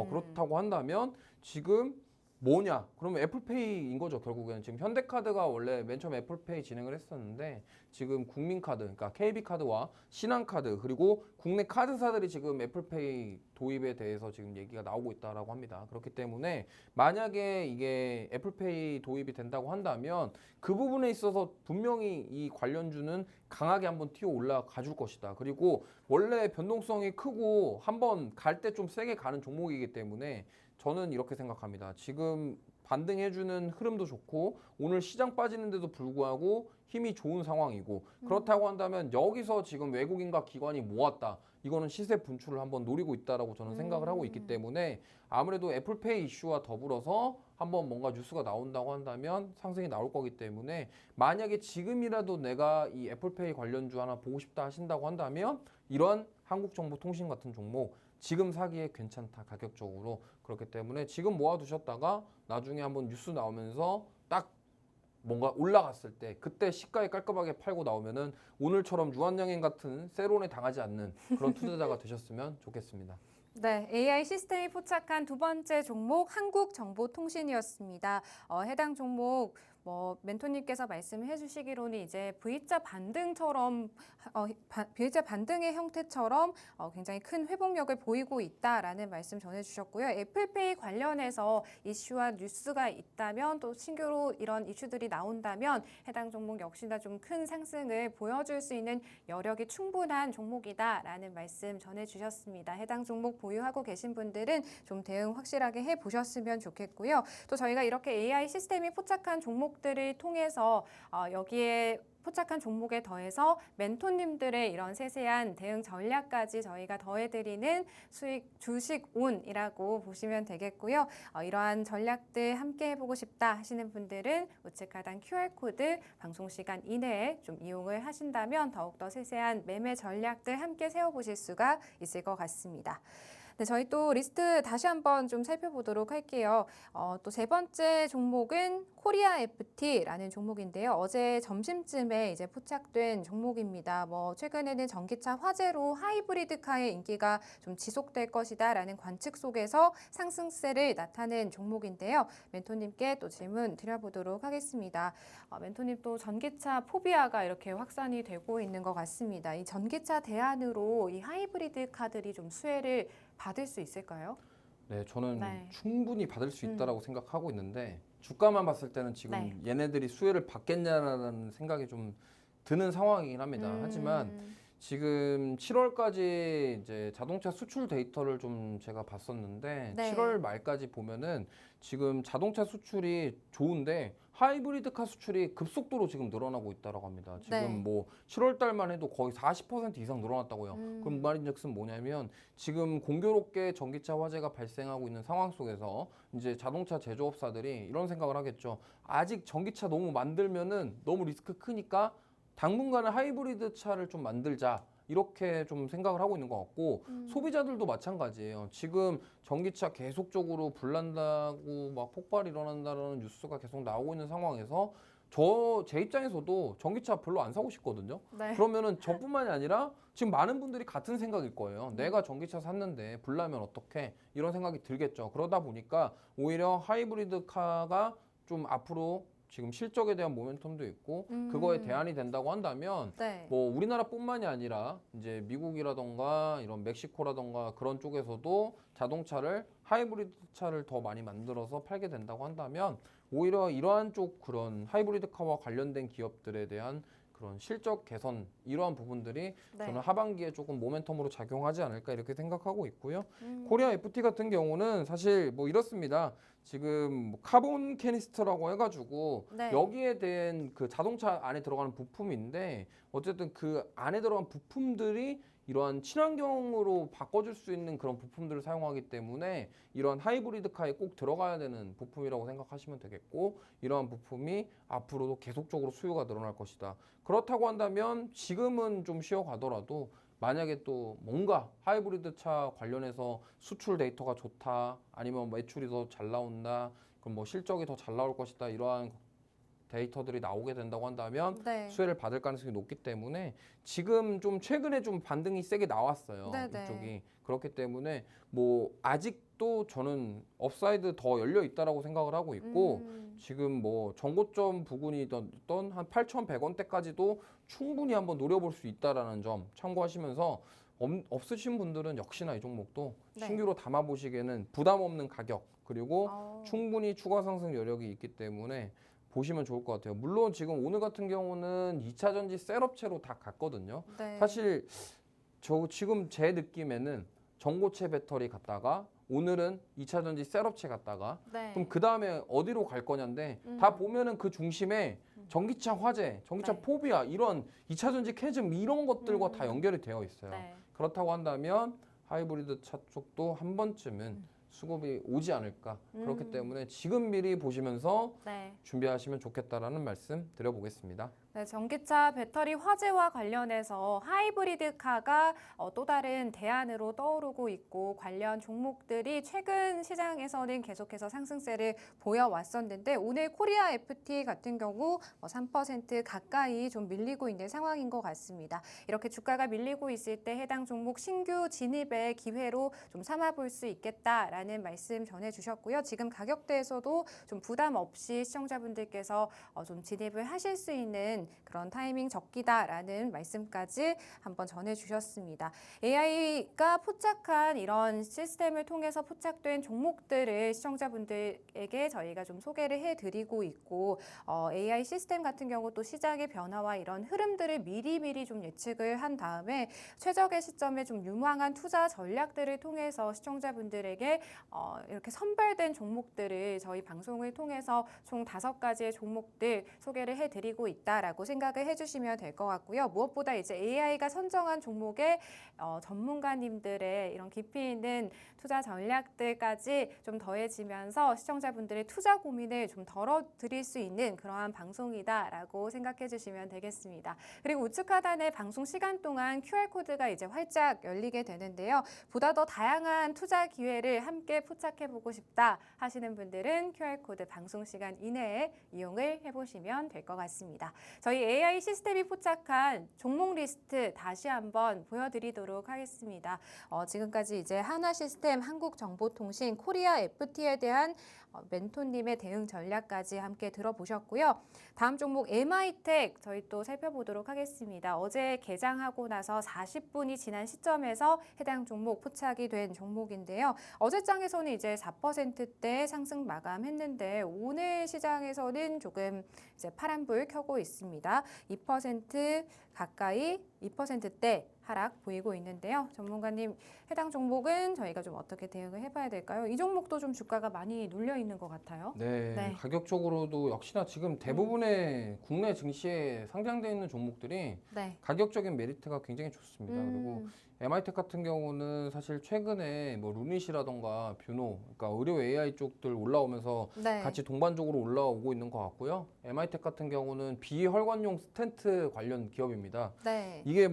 그렇다고 한다면 지금 뭐냐? 그러면 애플페이인 거죠, 결국에는. 지금 현대카드가 원래 맨 처음 애플페이 진행을 했었는데 지금 국민카드, 그러니까 KB카드와 신한카드 그리고 국내 카드사들이 지금 애플페이 도입에 대해서 지금 얘기가 나오고 있다라고 합니다. 그렇기 때문에 만약에 이게 애플페이 도입이 된다고 한다면 그 부분에 있어서 분명히 이 관련주는 강하게 한번 튀어 올라가 줄 것이다. 그리고 원래 변동성이 크고 한번 갈 때 좀 세게 가는 종목이기 때문에 저는 이렇게 생각합니다. 지금 반등해주는 흐름도 좋고 오늘 시장 빠지는데도 불구하고 힘이 좋은 상황이고, 그렇다고 한다면 여기서 지금 외국인과 기관이 모았다. 이거는 시세 분출을 한번 노리고 있다라고 저는 생각을 하고 있기 때문에 아무래도 애플페이 이슈와 더불어서 한번 뭔가 뉴스가 나온다고 한다면 상승이 나올 거기 때문에 만약에 지금이라도 내가 이 애플페이 관련주 하나 보고 싶다 하신다고 한다면 이런 한국정보통신 같은 종목 지금 사기에 괜찮다, 가격적으로. 그렇기 때문에 지금 모아두셨다가 나중에 한번 뉴스 나오면서 딱 뭔가 올라갔을 때 그때 시가에 깔끔하게 팔고 나오면은 오늘처럼 유한양행 같은 세론에 당하지 않는 그런 투자자가 되셨으면 좋겠습니다. 네, AI 시스템이 포착한 두 번째 종목 한국정보통신이었습니다. 해당 종목 뭐 멘토님께서 말씀해 주시기로는 이제 V자 반등처럼 V자 반등의 형태처럼 굉장히 큰 회복력을 보이고 있다라는 말씀 전해주셨고요. 애플페이 관련해서 이슈와 뉴스가 있다면 또 신규로 이런 이슈들이 나온다면 해당 종목 역시나 좀 큰 상승을 보여줄 수 있는 여력이 충분한 종목이다라는 말씀 전해주셨습니다. 해당 종목 보유하고 계신 분들은 좀 대응 확실하게 해보셨으면 좋겠고요. 또 저희가 이렇게 AI 시스템이 포착한 종목들을 통해서 여기에 포착한 종목에 더해서 멘토님들의 이런 세세한 대응 전략까지 저희가 더해드리는 수익 주식온이라고 보시면 되겠고요. 이러한 전략들 함께 해보고 싶다 하시는 분들은 우측 하단 QR코드 방송 시간 이내에 좀 이용을 하신다면 더욱더 세세한 매매 전략들 함께 세워보실 수가 있을 것 같습니다. 네, 저희 또 리스트 다시 한번 좀 살펴보도록 할게요. 또 세 번째 종목은 코리아 FT라는 종목인데요. 어제 점심쯤에 이제 포착된 종목입니다. 뭐 최근에는 전기차 화재로 하이브리드카의 인기가 좀 지속될 것이다라는 관측 속에서 상승세를 나타낸 종목인데요. 멘토님께 또 질문 드려보도록 하겠습니다. 멘토님 또 전기차 포비아가 이렇게 확산이 되고 있는 것 같습니다. 이 전기차 대안으로 이 하이브리드카들이 좀 수혜를 받을 수 있을까요? 네, 저는 네. 충분히 받을 수 있다라고 생각하고 있는데 주가만 봤을 때는 지금 네. 얘네들이 수혜를 받겠냐라는 생각이 좀 드는 상황이긴 합니다. 하지만 지금 7월까지 이제 자동차 수출 데이터를 좀 제가 봤었는데 네. 7월 말까지 보면은 지금 자동차 수출이 좋은데 하이브리드카 수출이 급속도로 지금 늘어나고 있다라고 합니다. 지금 네. 뭐 7월 달만 해도 거의 40% 이상 늘어났다고요. 그럼 말인즉슨 뭐냐면 지금 공교롭게 전기차 화재가 발생하고 있는 상황 속에서 이제 자동차 제조업사들이 이런 생각을 하겠죠. 아직 전기차 너무 만들면은 너무 리스크 크니까 당분간은 하이브리드 차를 좀 만들자. 이렇게 좀 생각을 하고 있는 것 같고 소비자들도 마찬가지예요. 지금 전기차 계속적으로 불난다고 막 폭발이 일어난다는 뉴스가 계속 나오고 있는 상황에서 제 입장에서도 전기차 별로 안 사고 싶거든요. 네. 그러면은 저뿐만이 아니라 지금 많은 분들이 같은 생각일 거예요. 내가 전기차 샀는데 불나면 어떡해? 이런 생각이 들겠죠. 그러다 보니까 오히려 하이브리드 카가 좀 앞으로 지금 실적에 대한 모멘텀도 있고 그거에 대안이 된다고 한다면 네. 뭐 우리나라뿐만이 아니라 이제 미국이라던가 이런 멕시코라던가 그런 쪽에서도 자동차를 하이브리드 차를 더 많이 만들어서 팔게 된다고 한다면 오히려 이러한 쪽 그런 하이브리드 카와 관련된 기업들에 대한 그런 실적 개선 이러한 부분들이 네. 저는 하반기에 조금 모멘텀으로 작용하지 않을까 이렇게 생각하고 있고요. 코리아 FT 같은 경우는 사실 뭐 이렇습니다. 지금 뭐 카본 캐니스터라고 해가지고 네. 여기에 대한 그 자동차 안에 들어가는 부품인데 어쨌든 그 안에 들어간 부품들이 이러한 친환경으로 바꿔줄 수 있는 그런 부품들을 사용하기 때문에 이러한 하이브리드 카에 꼭 들어가야 되는 부품이라고 생각하시면 되겠고 이러한 부품이 앞으로도 계속적으로 수요가 늘어날 것이다. 그렇다고 한다면 지금은 좀 쉬어가더라도 만약에 또 뭔가 하이브리드 차 관련해서 수출 데이터가 좋다 아니면 매출이 더 잘 나온다 그럼 뭐 실적이 더 잘 나올 것이다 이러한 데이터들이 나오게 된다고 한다면 네. 수혜를 받을 가능성이 높기 때문에 지금 좀 최근에 좀 반등이 세게 나왔어요. 네네. 이쪽이 그렇기 때문에 뭐 아직도 저는 업사이드 더 열려 있다라고 생각을 하고 있고 지금 뭐 전고점 부근이던 한 8,100원대까지도 충분히 한번 노려볼 수 있다라는 점 참고하시면서 없으신 분들은 역시나 이 종목도 네. 신규로 담아 보시기에는 부담 없는 가격 그리고 충분히 추가 상승 여력이 있기 때문에 보시면 좋을 것 같아요. 물론 지금 오늘 같은 경우는 2차 전지 셋업체로 다 갔거든요. 네. 사실 저 지금 제 느낌에는 전고체 배터리 갔다가 오늘은 2차 전지 셋업체 갔다가 네. 그럼 그 다음에 어디로 갈 거냐인데 다 보면은 그 중심에 전기차 화재, 전기차 네. 포비아 이런 2차 전지 캐즘 이런 것들과 다 연결이 되어 있어요. 네. 그렇다고 한다면 하이브리드 차 쪽도 한 번쯤은 수급이 오지 않을까. 그렇기 때문에 지금 미리 보시면서 네. 준비하시면 좋겠다라는 말씀 드려보겠습니다. 네, 전기차 배터리 화재와 관련해서 하이브리드카가 또 다른 대안으로 떠오르고 있고 관련 종목들이 최근 시장에서는 계속해서 상승세를 보여왔었는데 오늘 코리아 FT 같은 경우 3% 가까이 좀 밀리고 있는 상황인 것 같습니다. 이렇게 주가가 밀리고 있을 때 해당 종목 신규 진입의 기회로 좀 삼아볼 수 있겠다라는 있다라는 말씀 전해주셨고요. 지금 가격대에서도 좀 부담 없이 시청자분들께서 좀 진입을 하실 수 있는 그런 타이밍 적기다라는 말씀까지 한번 전해주셨습니다. AI가 포착한 이런 시스템을 통해서 포착된 종목들을 시청자분들에게 저희가 좀 소개를 해드리고 있고 AI 시스템 같은 경우 또 시장의 변화와 이런 흐름들을 미리미리 좀 예측을 한 다음에 최적의 시점에 좀 유망한 투자 전략들을 통해서 시청자분들에게 이렇게 선별된 종목들을 저희 방송을 통해서 총 5가지의 종목들 소개를 해드리고 있다라고 생각을 해주시면 될 것 같고요. 무엇보다 이제 AI가 선정한 종목에 전문가님들의 이런 깊이 있는 투자 전략들까지 좀 더해지면서 시청자분들의 투자 고민을 좀 덜어드릴 수 있는 그러한 방송이다라고 생각해 주시면 되겠습니다. 그리고 우측 하단에 방송 시간 동안 QR코드가 이제 활짝 열리게 되는데요. 보다 더 다양한 투자 기회를 함께 포착해보고 싶다 하시는 분들은 QR코드 방송 시간 이내에 이용을 해보시면 될 것 같습니다. 저희 AI 시스템이 포착한 종목 리스트 다시 한번 보여드리도록 하겠습니다. 지금까지 이제 하나시스템, 한국정보통신, 코리아 FT에 대한 멘토님의 대응 전략까지 함께 들어보셨고요. 다음 종목 MI텍 저희 또 살펴보도록 하겠습니다. 어제 개장하고 나서 40분이 지난 시점에서 해당 종목 포착이 된 종목인데요. 어제장에서는 이제 4%대 상승 마감했는데 오늘 시장에서는 조금 이제 파란불 켜고 있습니다. 2% 가까이 2%대 하락 보이고 있는데요. 전문가님, 해당 종목은 저희가 좀 어떻게 대응을 해봐야 될까요? 이 종목도 좀 주가가 많이 눌려 있는 것 같아요. 네, 네. 가격적으로도 역시나 지금 대부분의 국내 증시에 상장되어 있는 종목들이 네. 가격적인 메리트가 굉장히 좋습니다. 그리고 MI텍 같은 경우는 사실 최근에 뭐 루닛이라던가 뷰노, 그러니까 의료 AI 쪽들 올라오면서 네. 같이 동반적으로 올라오고 있는 것 같고요. MI텍 같은 경우는 비혈관용 스텐트 관련 기업입니다. 네. 이게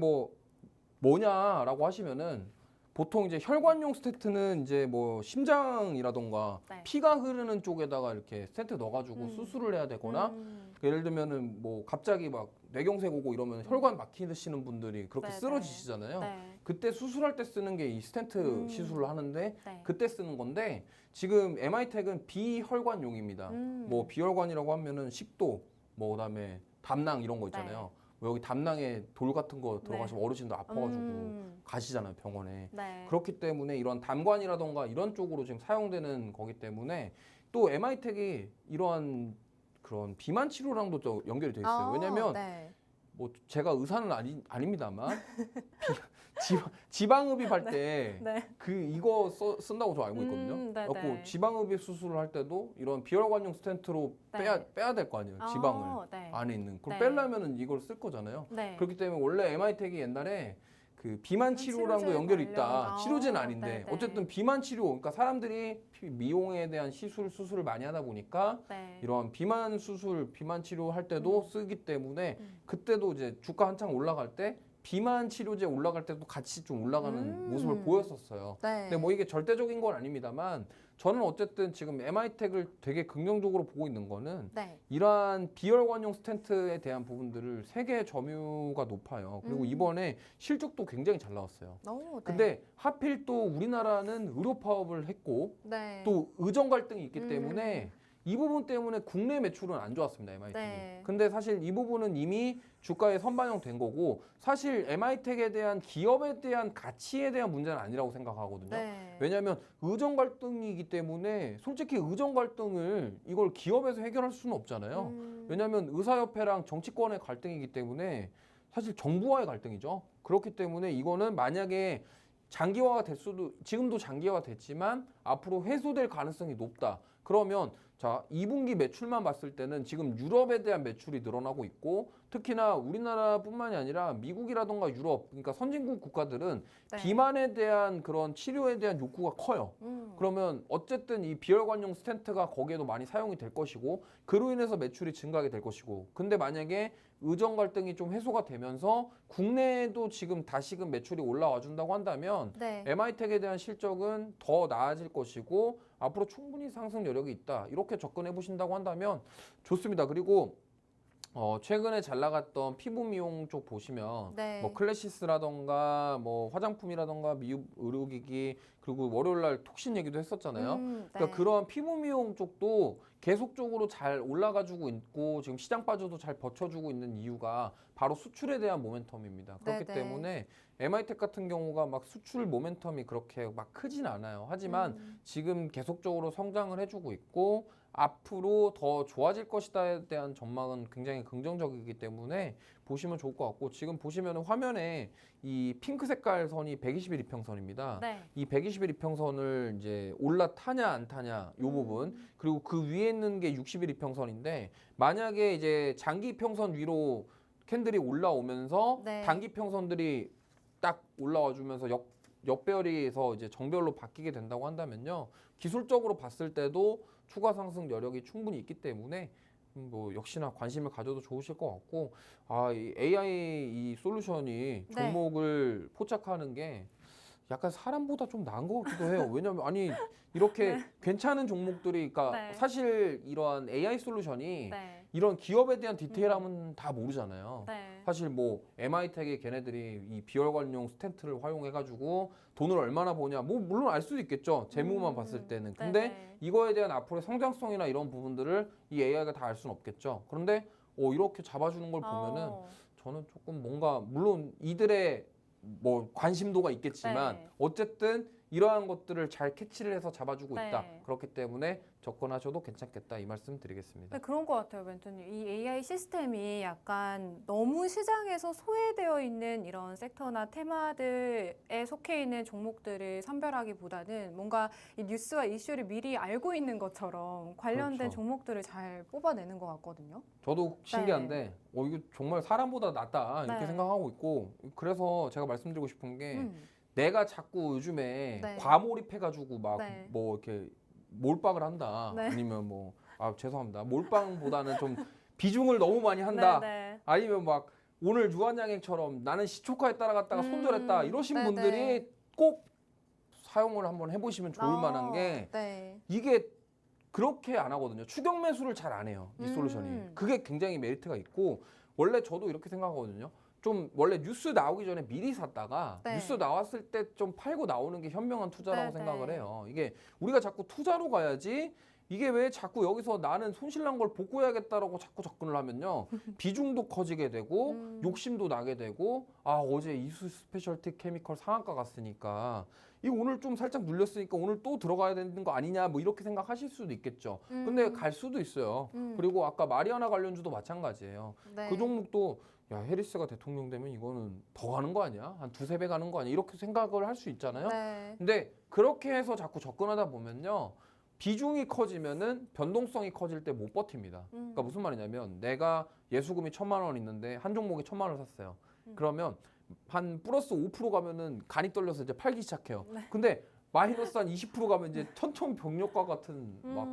뭐냐라고 하시면은 보통 이제 혈관용 스텐트는 이제 뭐 심장이라던가 네. 피가 흐르는 쪽에다가 이렇게 스텐트 넣어가지고 수술을 해야 되거나 예를 들면은 뭐 갑자기 막 뇌경색 오고 이러면 혈관 막히시는 분들이 그렇게 네, 쓰러지시잖아요. 네. 그때 수술할 때 쓰는 게 이 스텐트 시술을 하는데 네. 그때 쓰는 건데 지금 MI텍은 비혈관용입니다. 뭐 비혈관이라고 하면은 식도, 뭐 그다음에 담낭 이런 거 있잖아요. 뭐 여기 담낭에 돌 같은 거 들어가시면 어르신들 아파가지고 가시잖아요, 병원에. 네. 그렇기 때문에 이런 담관이라던가 이런 쪽으로 지금 사용되는 거기 때문에 또 MI텍이 이러한 그런 비만 치료랑도 또 연결이 돼 있어요. 왜냐면 네. 뭐 제가 의사는 아닙니다만 지방흡입 할 때 네. 이거 쓴다고 저 알고 있거든요. 네, 그래갖고 네. 지방흡입 수술을 할 때도 이런 비혈관용 스텐트로 네. 빼야 될 거 아니에요. 지방을 네. 안에 있는. 그걸 네. 빼려면은 이걸 쓸 거잖아요. 네. 그렇기 때문에 원래 MI텍이 옛날에 그 비만 치료랑도 치료제 연결이 있다. 관련. 치료제는 아닌데 네. 어쨌든 비만 치료, 그러니까 사람들이 미용에 대한 수술을 많이 하다 보니까 네. 이런 비만 수술, 비만 치료 할 때도 쓰기 때문에 그때도 이제 주가 한창 올라갈 때 비만 치료제 올라갈 때도 같이 좀 올라가는 모습을 보였었어요. 네. 근데 뭐 이게 절대적인 건 아닙니다만 저는 어쨌든 지금 MI텍을 되게 긍정적으로 보고 있는 거는 네. 이러한 비혈관용 스텐트에 대한 부분들을 세계 점유가 높아요. 그리고 이번에 실적도 굉장히 잘 나왔어요. 네. 근데 하필 또 우리나라는 의료 파업을 했고 네. 또 의정 갈등이 있기 때문에 이 부분 때문에 국내 매출은 안 좋았습니다, MI텍이. 네. 근데 사실 이 부분은 이미 주가에 선반영된 거고 사실 MI텍에 대한 기업에 대한 가치에 대한 문제는 아니라고 생각하거든요. 네. 왜냐하면 의정 갈등이기 때문에 솔직히 의정 갈등을 이걸 기업에서 해결할 수는 없잖아요. 왜냐하면 의사협회랑 정치권의 갈등이기 때문에 사실 정부와의 갈등이죠. 그렇기 때문에 이거는 만약에 장기화가 될 수도 지금도 장기화가 됐지만 앞으로 회수될 가능성이 높다. 그러면 자, 2분기 매출만 봤을 때는 지금 유럽에 대한 매출이 늘어나고 있고 특히나 우리나라뿐만이 아니라 미국이라던가 유럽, 그러니까 선진국 국가들은 네. 비만에 대한 그런 치료에 대한 욕구가 커요. 그러면 어쨌든 이 비혈관용 스텐트가 거기에도 많이 사용이 될 것이고 그로 인해서 매출이 증가하게 될 것이고 근데 만약에 의정 갈등이 좀 해소가 되면서 국내에도 지금 다시금 매출이 올라와 준다고 한다면 네. MI텍에 대한 실적은 더 나아질 것이고 앞으로 충분히 상승 여력이 있다. 이렇게 접근해 보신다고 한다면 좋습니다. 그리고 최근에 잘 나갔던 피부 미용 쪽 보시면 네. 뭐 클래시스라던가 뭐 화장품이라던가 미용 의료기기 그리고 월요일 날 톡신 얘기도 했었잖아요. 그러니까 네. 그런 피부 미용 쪽도 계속적으로 잘 올라가지고 있고 지금 시장 빠져도 잘 버텨주고 있는 이유가 바로 수출에 대한 모멘텀입니다. 그렇기 네네. 때문에 MI텍 같은 경우가 막 수출 모멘텀이 그렇게 막 크진 않아요. 하지만 지금 계속적으로 성장을 해주고 있고 앞으로 더 좋아질 것이다에 대한 전망은 굉장히 긍정적이기 때문에 보시면 좋을 것 같고 지금 보시면 화면에 이 핑크 색깔 선이 120일 이평선입니다. 네. 이 120일 이평선을 이제 올라타냐 안 타냐 요 부분 그리고 그 위에 있는 게 60일 이평선인데 만약에 이제 장기 이평선 위로 캔들이 올라오면서 네. 단기 평선들이 딱 올라와 주면서 역배열이에서 이제 정배열로 바뀌게 된다고 한다면요. 기술적으로 봤을 때도 추가 상승 여력이 충분히 있기 때문에 뭐 역시나 관심을 가져도 좋으실 것 같고 이 AI 이 솔루션이 네. 종목을 포착하는 게 약간 사람보다 좀 나은 것 같기도 해요. 왜냐면 아니 이렇게 괜찮은 종목들이 그러니까 네. 사실 이러한 AI 솔루션이 네. 이런 기업에 대한 디테일함은 다 모르잖아요. 네. 사실 뭐 MI텍의 걔네들이 이 비혈관용 스텐트를 활용해가지고 돈을 얼마나 버냐 뭐 물론 알 수도 있겠죠. 재무만 봤을 때는. 근데 네네. 이거에 대한 앞으로의 성장성이나 이런 부분들을 이 AI가 다 알 수는 없겠죠. 그런데 이렇게 잡아주는 걸 보면은 저는 조금 뭔가 물론 이들의 뭐 관심도가 있겠지만 네. 어쨌든 이러한 것들을 잘 캐치를 해서 잡아주고 있다. 네. 그렇기 때문에 접근하셔도 괜찮겠다 이 말씀 드리겠습니다. 네, 그런 것 같아요, 멘토님. 이 AI 시스템이 약간 너무 시장에서 소외되어 있는 이런 섹터나 테마들에 속해 있는 종목들을 선별하기보다는 뭔가 이 뉴스와 이슈를 미리 알고 있는 것처럼 관련된 그렇죠. 종목들을 잘 뽑아내는 것 같거든요. 저도 신기한데 이거 정말 사람보다 낫다 이렇게 네. 생각하고 있고 그래서 제가 말씀드리고 싶은 게 음. 내가 자꾸 요즘에 네. 과몰입해가지고 막 네. 뭐 이렇게 몰빵을 한다 네. 아니면 뭐 죄송합니다 몰빵보다는 좀 비중을 너무 많이 한다 네. 아니면 막 오늘 유한양행처럼 나는 시초가에 따라갔다가 손절했다 이러신 네네. 분들이 꼭 사용을 한번 해보시면 좋을 만한 게 네. 이게 그렇게 안 하거든요. 추격 매수를 잘 안 해요. 이 솔루션이. 그게 굉장히 메리트가 있고 원래 저도 이렇게 생각하거든요. 좀 원래 뉴스 나오기 전에 미리 샀다가 네. 뉴스 나왔을 때 좀 팔고 나오는 게 현명한 투자라고 네, 생각을 네. 해요. 이게 우리가 자꾸 투자로 가야지 이게 왜 자꾸 여기서 나는 손실난 걸 복구해야겠다라고 자꾸 접근을 하면요. 비중도 커지게 되고 욕심도 나게 되고 어제 이수 스페셜티 케미컬 상한가 갔으니까 이거 오늘 좀 살짝 눌렸으니까 오늘 또 들어가야 되는 거 아니냐 뭐 이렇게 생각하실 수도 있겠죠. 근데 갈 수도 있어요. 그리고 아까 마리아나 관련주도 마찬가지예요. 네. 그 종목도 야 해리스가 대통령 되면 이거는 더 가는 거 아니야? 한 두세 배 가는 거 아니야? 이렇게 생각을 할 수 있잖아요. 네. 근데 그렇게 해서 자꾸 접근하다 보면요. 비중이 커지면은 변동성이 커질 때 못 버팁니다. 그러니까 무슨 말이냐면 내가 예수금이 1,000만 원 있는데 한 종목에 1,000만 원을 샀어요. 그러면 한 플러스 5% 가면은 간이 떨려서 이제 팔기 시작해요. 근데 마이너스 한 20% 가면 이제 천천병력과 같은 막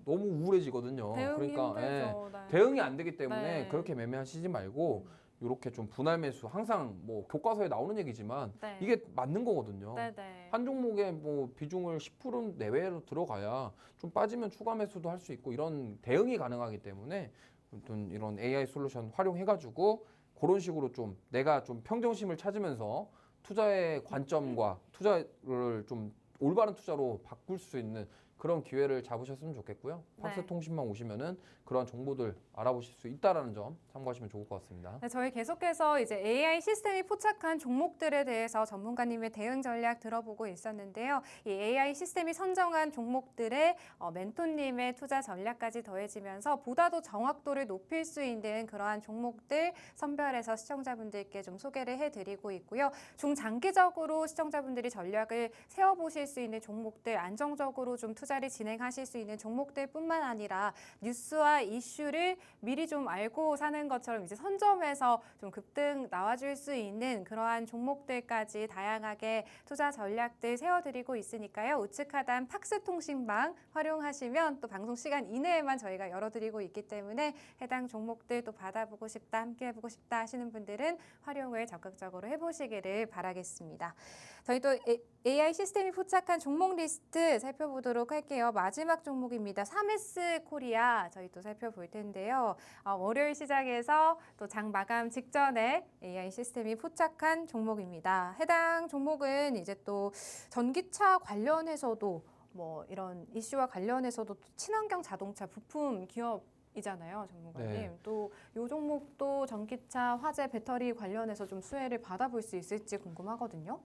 너무 우울해지거든요. 대응이 그러니까 힘들죠. 네. 대응이 안 되기 때문에 네. 그렇게 매매하시지 말고 이렇게 좀 분할 매수 항상 뭐 교과서에 나오는 얘기지만 네. 이게 맞는 거거든요. 네네. 한 종목에 뭐 비중을 10% 내외로 들어가야 좀 빠지면 추가 매수도 할 수 있고 이런 대응이 가능하기 때문에 아무튼 이런 AI 솔루션 활용해가지고 그런 식으로 좀 내가 좀 평정심을 찾으면서 투자의 관점과 투자를 좀 올바른 투자로 바꿀 수 있는 그런 기회를 잡으셨으면 좋겠고요. 팍스통신망 오시면은 그런 정보들 알아보실 수 있다라는 점 참고하시면 좋을 것 같습니다. 네, 저희 계속해서 이제 AI 시스템이 포착한 종목들에 대해서 전문가님의 대응 전략 들어보고 있었는데요. 이 AI 시스템이 선정한 종목들의 멘토님의 투자 전략까지 더해지면서 보다 더 정확도를 높일 수 있는 그러한 종목들 선별해서 시청자분들께 좀 소개를 해드리고 있고요. 중장기적으로 시청자분들이 전략을 세워보실 수 있는 종목들, 안정적으로 좀 투자를 진행하실 수 있는 종목들뿐만 아니라 뉴스와 이슈를 미리 좀 알고 사는 것처럼 이제 선점해서 좀 급등 나와줄 수 있는 그러한 종목들까지 다양하게 투자 전략들 세워드리고 있으니까요. 우측 하단 팍스통신방 활용하시면 또 방송 시간 이내에만 저희가 열어드리고 있기 때문에 해당 종목들 또 받아보고 싶다, 함께 해보고 싶다 하시는 분들은 활용을 적극적으로 해보시기를 바라겠습니다. 저희 또 AI 시스템이 포착한 종목 리스트 살펴보도록 할게요. 마지막 종목입니다. 3S 코리아 저희 또 살펴볼 텐데요. 월요일 시작해서 또 장 마감 직전에 AI 시스템이 포착한 종목입니다. 해당 종목은 이제 또 전기차 관련해서도 뭐 이런 이슈와 관련해서도 또 친환경 자동차 부품 기업이잖아요, 전문가님. 네. 또 이 종목도 전기차 화재 배터리 관련해서 좀 수혜를 받아볼 수 있을지 궁금하거든요.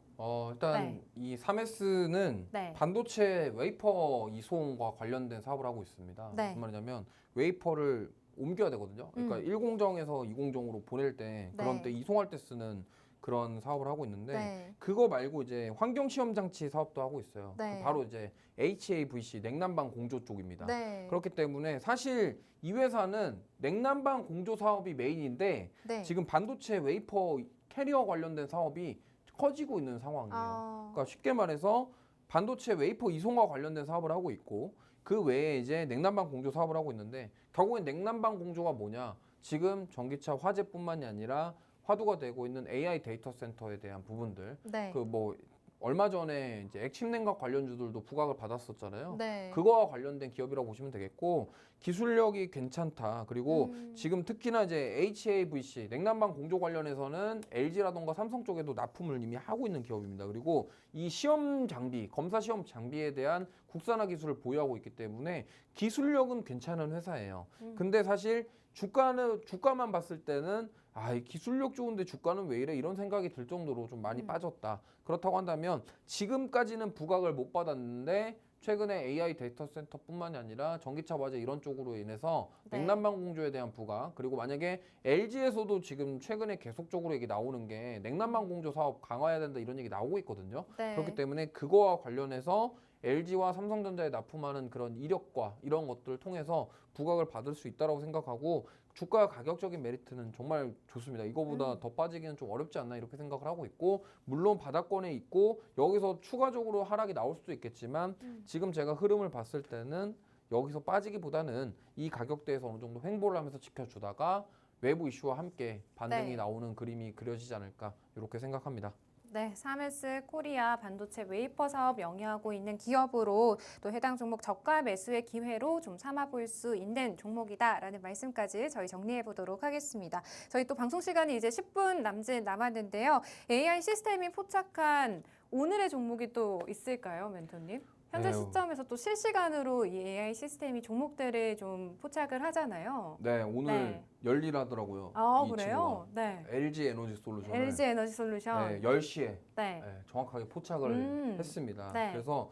일단 네. 이 3S는 네. 반도체 웨이퍼 이송과 관련된 사업을 하고 있습니다. 네. 무슨 말이냐면 웨이퍼를 옮겨야 되거든요. 그러니까 1공정에서 2공정으로 보낼 때 그런 네. 때 이송할 때 쓰는 그런 사업을 하고 있는데 네. 그거 말고 이제 환경 시험 장치 사업도 하고 있어요. 네. 바로 이제 HAVC 냉난방 공조 쪽입니다. 네. 그렇기 때문에 사실 이 회사는 냉난방 공조 사업이 메인인데 네. 지금 반도체 웨이퍼 캐리어 관련된 사업이 커지고 있는 상황이에요. 그러니까 쉽게 말해서 반도체 웨이퍼 이송과 관련된 사업을 하고 있고 그 외에 이제 냉난방 공조 사업을 하고 있는데 결국엔 냉난방 공조가 뭐냐? 지금 전기차 화재뿐만이 아니라 화두가 되고 있는 AI 데이터 센터에 대한 부분들. 네. 그 뭐 얼마 전에 이제 액침 냉각 관련주들도 부각을 받았었잖아요. 네. 그거와 관련된 기업이라고 보시면 되겠고 기술력이 괜찮다. 그리고 지금 특히나 이제 HAVC 냉난방 공조 관련해서는 LG라던가 삼성 쪽에도 납품을 이미 하고 있는 기업입니다. 그리고 이 시험 장비, 검사 시험 장비에 대한 국산화 기술을 보유하고 있기 때문에 기술력은 괜찮은 회사예요. 근데 사실 주가만 봤을 때는 이 기술력 좋은데 주가는 왜 이래? 이런 생각이 들 정도로 좀 많이 빠졌다. 그렇다고 한다면 지금까지는 부각을 못 받았는데 최근에 AI 데이터 센터뿐만이 아니라 전기차 화재 이런 쪽으로 인해서 네. 냉난방 공조에 대한 부각 그리고 만약에 LG에서도 지금 최근에 계속적으로 얘기 나오는 게 냉난방 공조 사업 강화해야 된다 이런 얘기 나오고 있거든요. 네. 그렇기 때문에 그거와 관련해서 LG와 삼성전자에 납품하는 그런 이력과 이런 것들을 통해서 부각을 받을 수 있다고 생각하고 주가 가격적인 메리트는 정말 좋습니다. 이거보다 더 빠지기는 좀 어렵지 않나 이렇게 생각을 하고 있고 물론 바닥권에 있고 여기서 추가적으로 하락이 나올 수도 있겠지만 지금 제가 흐름을 봤을 때는 여기서 빠지기보다는 이 가격대에서 어느 정도 횡보를 하면서 지켜주다가 외부 이슈와 함께 반등이 네. 나오는 그림이 그려지지 않을까 이렇게 생각합니다. 네, 3S 코리아 반도체 웨이퍼 사업 영위하고 있는 기업으로 또 해당 종목 저가 매수의 기회로 좀 삼아볼 수 있는 종목이다라는 말씀까지 저희 정리해 보도록 하겠습니다. 저희 또 방송 시간이 이제 10분 남았는데요. AI 시스템이 포착한 오늘의 종목이 또 있을까요, 멘토님? 현재 네. 시점에서 또 실시간으로 이 AI 시스템이 종목들을 좀 포착을 하잖아요. 네, 오늘 네. 열일하더라고요. 아, 이 그래요? 친구가. 네. LG 에너지 솔루션을 LG 에너지 솔루션. 네, 10시에 네. 정확하게 포착을 했습니다. 네. 그래서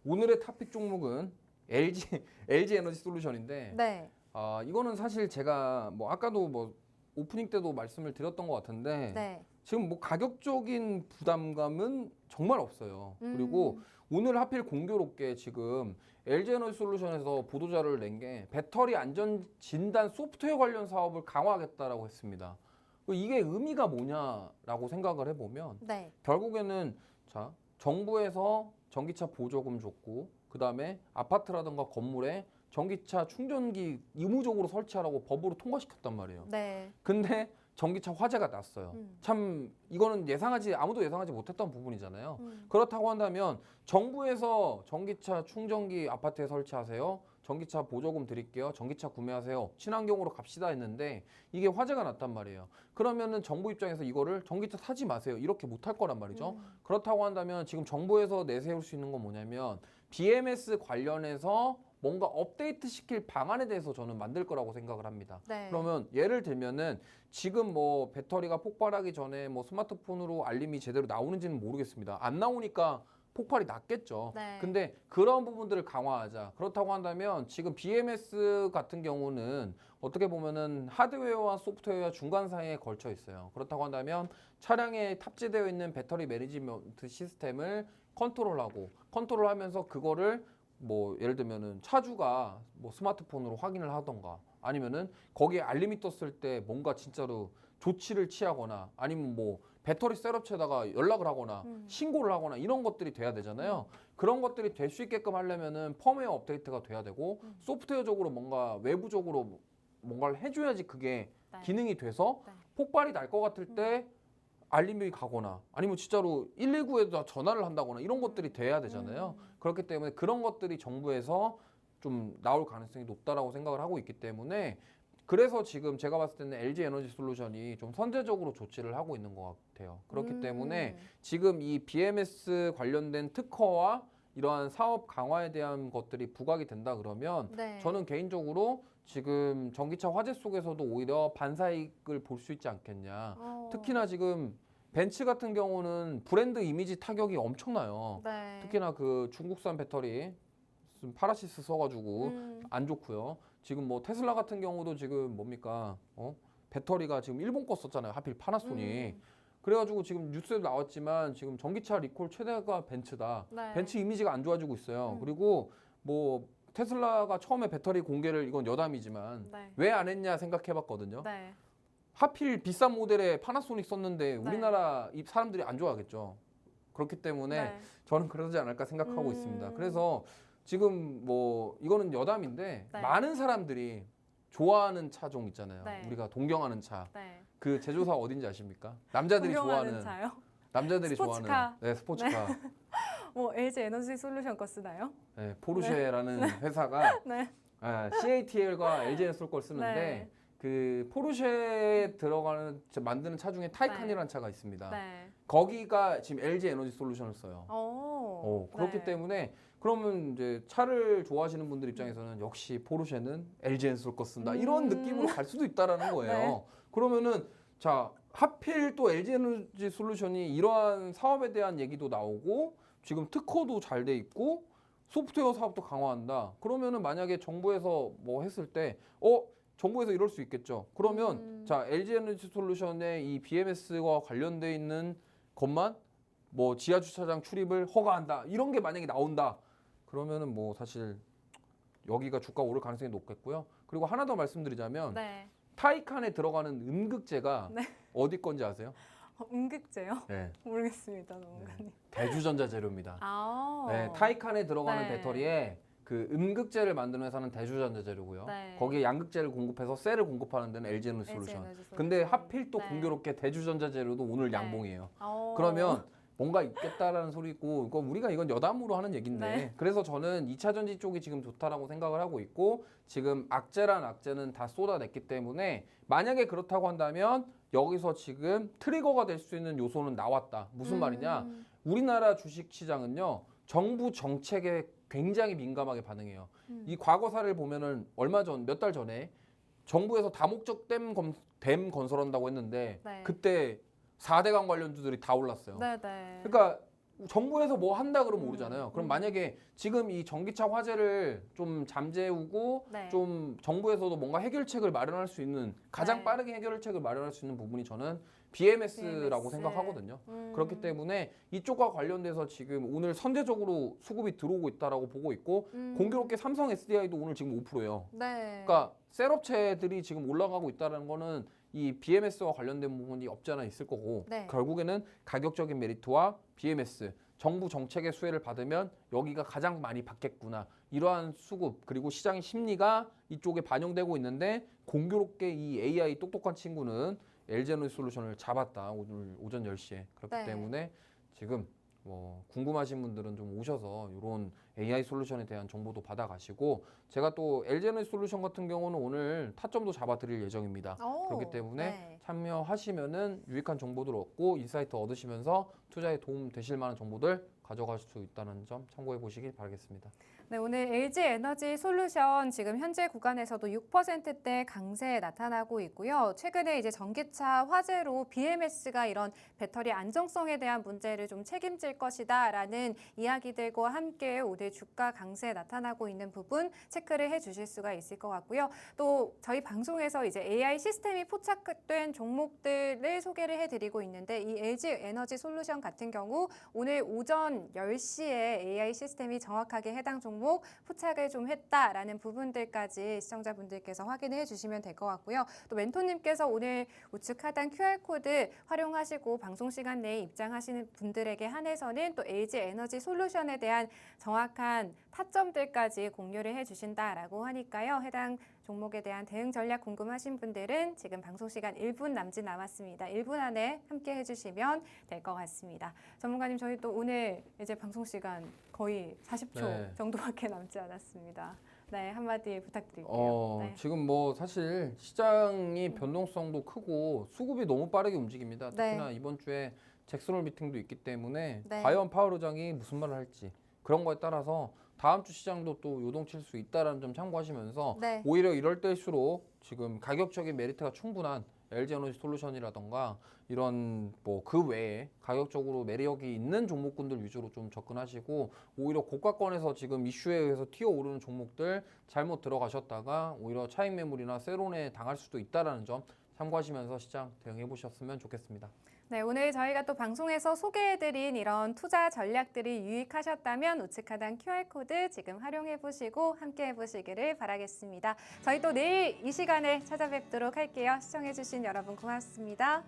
오늘의 탑픽 종목은 LG 에너지 솔루션인데 네. 이거는 사실 제가 뭐 아까도 뭐 오프닝 때도 말씀을 드렸던 것 같은데 네. 지금 뭐 가격적인 부담감은 정말 없어요. 그리고 오늘 하필 공교롭게 지금 LG 에너지 솔루션에서 보도자료를 낸 게 배터리 안전 진단 소프트웨어 관련 사업을 강화하겠다라고 했습니다. 이게 의미가 뭐냐라고 생각을 해보면 네. 결국에는 자 정부에서 전기차 보조금 줬고 그 다음에 아파트라든가 건물에 전기차 충전기 의무적으로 설치하라고 법으로 통과시켰단 말이에요. 네. 근데 전기차 화재가 났어요. 참 이거는 아무도 예상하지 못했던 부분이잖아요. 그렇다고 한다면 정부에서 전기차 충전기 아파트에 설치하세요. 전기차 보조금 드릴게요. 전기차 구매하세요. 친환경으로 갑시다 했는데 이게 화재가 났단 말이에요. 그러면은 정부 입장에서 이거를 전기차 사지 마세요. 이렇게 못할 거란 말이죠. 그렇다고 한다면 지금 정부에서 내세울 수 있는 건 뭐냐면 BMS 관련해서 뭔가 업데이트 시킬 방안에 대해서 저는 만들 거라고 생각을 합니다. 네. 그러면 예를 들면은 지금 뭐 배터리가 폭발하기 전에 뭐 스마트폰으로 알림이 제대로 나오는지는 모르겠습니다. 안 나오니까 폭발이 났겠죠. 네. 근데 그런 부분들을 강화하자. 그렇다고 한다면 지금 BMS 같은 경우는 어떻게 보면은 하드웨어와 소프트웨어 중간 사이에 걸쳐 있어요. 그렇다고 한다면 차량에 탑재되어 있는 배터리 매니지먼트 시스템을 컨트롤하면서 그거를 뭐 예를 들면은 차주가 뭐 스마트폰으로 확인을 하던가 아니면은 거기에 알림이 떴을 때 뭔가 진짜로 조치를 취하거나 아니면 뭐 배터리 셋업체에다가 연락을 하거나 신고를 하거나 이런 것들이 돼야 되잖아요. 그런 것들이 될 수 있게끔 하려면은 펌웨어 업데이트가 돼야 되고 소프트웨어적으로 뭔가 외부적으로 뭔가를 해줘야지 그게 네. 기능이 돼서 네. 폭발이 날 것 같을 때 알림이 가거나 아니면 진짜로 119에다 전화를 한다거나 이런 것들이 돼야 되잖아요. 그렇기 때문에 그런 것들이 정부에서 좀 나올 가능성이 높다라고 생각을 하고 있기 때문에 그래서 지금 제가 봤을 때는 LG 에너지 솔루션이 좀 선제적으로 조치를 하고 있는 것 같아요. 그렇기 때문에 지금 이 BMS 관련된 특허와 이러한 사업 강화에 대한 것들이 부각이 된다 그러면 네. 저는 개인적으로 지금 전기차 화재 속에서도 오히려 반사이익을 볼 수 있지 않겠냐. 특히나 지금 벤츠 같은 경우는 브랜드 이미지 타격이 엄청나요. 네. 특히나 그 중국산 배터리 파라시스 써가지고 안 좋고요. 지금 뭐 테슬라 같은 경우도 지금 뭡니까? 배터리가 지금 일본 거 썼잖아요. 하필 파나소닉. 그래가지고 지금 뉴스에 나왔지만 지금 전기차 리콜 최대가 벤츠다. 네. 벤츠 이미지가 안 좋아지고 있어요. 그리고 뭐 테슬라가 처음에 배터리 공개를 이건 여담이지만 네. 왜 안 했냐 생각해봤거든요. 네. 하필 비싼 모델에 파나소닉 썼는데 네. 우리나라 이 사람들이 안 좋아하겠죠. 그렇기 때문에 네. 저는 그러지 않을까 생각하고 있습니다. 그래서 지금 뭐 이거는 여담인데 네. 많은 사람들이 좋아하는 차종 있잖아요. 네. 우리가 동경하는 차. 네. 그 제조사 어딘지 아십니까? 남자들이 동경하는 좋아하는 차요? 남자들이 스포츠카. 좋아하는 네, 스포츠카. 뭐 LG 에너지 솔루션 거 쓰나요? 네, 포르쉐라는 회사가 네. CATL과 LG에 쓸 걸 쓰는데 네. 그 포르쉐에 들어가는 만드는 차 중에 타이칸이라는 차가 있습니다. 네. 거기가 지금 LG 에너지 솔루션을 써요. 그렇기 네. 때문에 그러면 이제 차를 좋아하시는 분들 입장에서는 역시 포르쉐는 LG에 쓸 거 쓴다 이런 느낌으로 갈 수도 있다라는 거예요. 네. 그러면은 자 하필 또 LG 에너지 솔루션이 이러한 사업에 대한 얘기도 나오고 지금 특허도 잘 돼 있고 소프트웨어 사업도 강화한다. 그러면은 만약에 정부에서 뭐 했을 때 정부에서 이럴 수 있겠죠. 그러면 자 LG 에너지 솔루션의 이 BMS와 관련돼 있는 것만 뭐 지하 주차장 출입을 허가한다. 이런 게 만약에 나온다. 그러면은 뭐 사실 여기가 주가 오를 가능성이 높겠고요. 그리고 하나 더 말씀드리자면 네. 타이칸에 들어가는 음극재가 네. 어디 건지 아세요? 음극재요? 네. 모르겠습니다, 농가님. 대주전자 재료입니다. 아. 네, 타이칸에 들어가는 네. 배터리에 그 음극재를 만드는 회사는 대주전자 재료고요. 네. 거기에 양극재를 공급해서 셀을 공급하는 데는 LG 에너지 솔루션. 에너지 솔루션. 근데 하필 또 네. 공교롭게 대주전자 재료도 오늘 네. 양봉이에요. 어. 그러면 뭔가 있겠다라는 소리고 이건 여담으로 하는 얘기인데 네. 그래서 저는 2차 전지 쪽이 지금 좋다라고 생각을 하고 있고 지금 악재는 다 쏟아냈기 때문에 만약에 그렇다고 한다면 여기서 지금 트리거가 될 수 있는 요소는 나왔다. 무슨 말이냐? 우리나라 주식 시장은요. 정부 정책에 굉장히 민감하게 반응해요. 이 과거사를 보면은 몇 달 전에 정부에서 다목적 댐 건설한다고 했는데 네. 그때 4대강 관련주들이 다 올랐어요. 네네. 그러니까 정부에서 뭐 한다 그러면 모르잖아요. 그럼 만약에 지금 이 전기차 화재를 좀 잠재우고 네. 좀 정부에서도 뭔가 해결책을 마련할 수 있는 가장 네. 빠르게 해결책을 마련할 수 있는 부분이 저는 BMS라고 BMS. 생각하거든요. 그렇기 때문에 이쪽과 관련돼서 지금 오늘 선제적으로 수급이 들어오고 있다라고 보고 있고 공교롭게 삼성 SDI도 오늘 지금 5%예요. 네. 그러니까 셀업체들이 지금 올라가고 있다는 거는 이 BMS와 관련된 부분이 없지 않아 있을 거고 네. 결국에는 가격적인 메리트와 BMS 정부 정책의 수혜를 받으면 여기가 가장 많이 받겠구나 이러한 수급 그리고 시장의 심리가 이쪽에 반영되고 있는데 공교롭게 이 AI 똑똑한 친구는 LG에너지 솔루션을 잡았다 오늘 오전 10시에 그렇기 네. 때문에 지금 뭐 궁금하신 분들은 좀 오셔서 이런 AI 솔루션에 대한 정보도 받아가시고 제가 또 LG에너지 솔루션 같은 경우는 오늘 타점도 잡아드릴 예정입니다. 오, 그렇기 때문에 네. 참여하시면은 유익한 정보들 얻고 인사이트 얻으시면서 투자에 도움 되실 만한 정보들 가져갈 수 있다는 점 참고해 보시길 바라겠습니다. 네, 오늘 LG 에너지 솔루션 지금 현재 구간에서도 6%대 강세 나타나고 있고요. 최근에 이제 전기차 화재로 BMS가 이런 배터리 안정성에 대한 문제를 좀 책임질 것이다라는 이야기들과 함께 오늘 주가 강세 나타나고 있는 부분 체크를 해 주실 수가 있을 것 같고요. 또 저희 방송에서 이제 AI 시스템이 포착된 종목들을 소개를 해 드리고 있는데 이 LG 에너지 솔루션 같은 경우 오늘 오전 10시에 AI 시스템이 정확하게 해당 종목 포착을 좀 했다라는 부분들까지 시청자분들께서 확인해 주시면 될 것 같고요. 또 멘토님께서 오늘 우측 하단 QR코드 활용하시고 방송 시간 내에 입장하시는 분들에게 한해서는 또 LG 에너지 솔루션에 대한 정확한 타점들까지 공유를 해 주신다라고 하니까요. 해당 종목에 대한 대응 전략 궁금하신 분들은 지금 방송 시간 1분 남짓 남았습니다. 1분 안에 함께 해주시면 될 것 같습니다. 전문가님, 저희 또 오늘 이제 방송 시간 거의 40초 네. 정도밖에 남지 않았습니다. 네, 한마디 부탁드릴게요. 네. 지금 뭐 사실 시장이 변동성도 크고 수급이 너무 빠르게 움직입니다. 네. 특히나 이번 주에 잭슨홀 미팅도 있기 때문에 네. 과연 파월 의장이 무슨 말을 할지 그런 거에 따라서 다음 주 시장도 또 요동칠 수 있다는 점 참고하시면서 네. 오히려 이럴 때일수록 지금 가격적인 메리트가 충분한 LG에너지 솔루션이라던가 이런 뭐 그 외에 가격적으로 매력이 있는 종목군들 위주로 좀 접근하시고 오히려 고가권에서 지금 이슈에 의해서 튀어오르는 종목들 잘못 들어가셨다가 오히려 차익 매물이나 세론에 당할 수도 있다는 점 참고하시면서 시장 대응해 보셨으면 좋겠습니다. 네, 오늘 저희가 또 방송에서 소개해드린 이런 투자 전략들이 유익하셨다면 우측 하단 QR코드 지금 활용해 보시고 함께 해보시기를 바라겠습니다. 저희 또 내일 이 시간에 찾아뵙도록 할게요. 시청해주신 여러분 고맙습니다.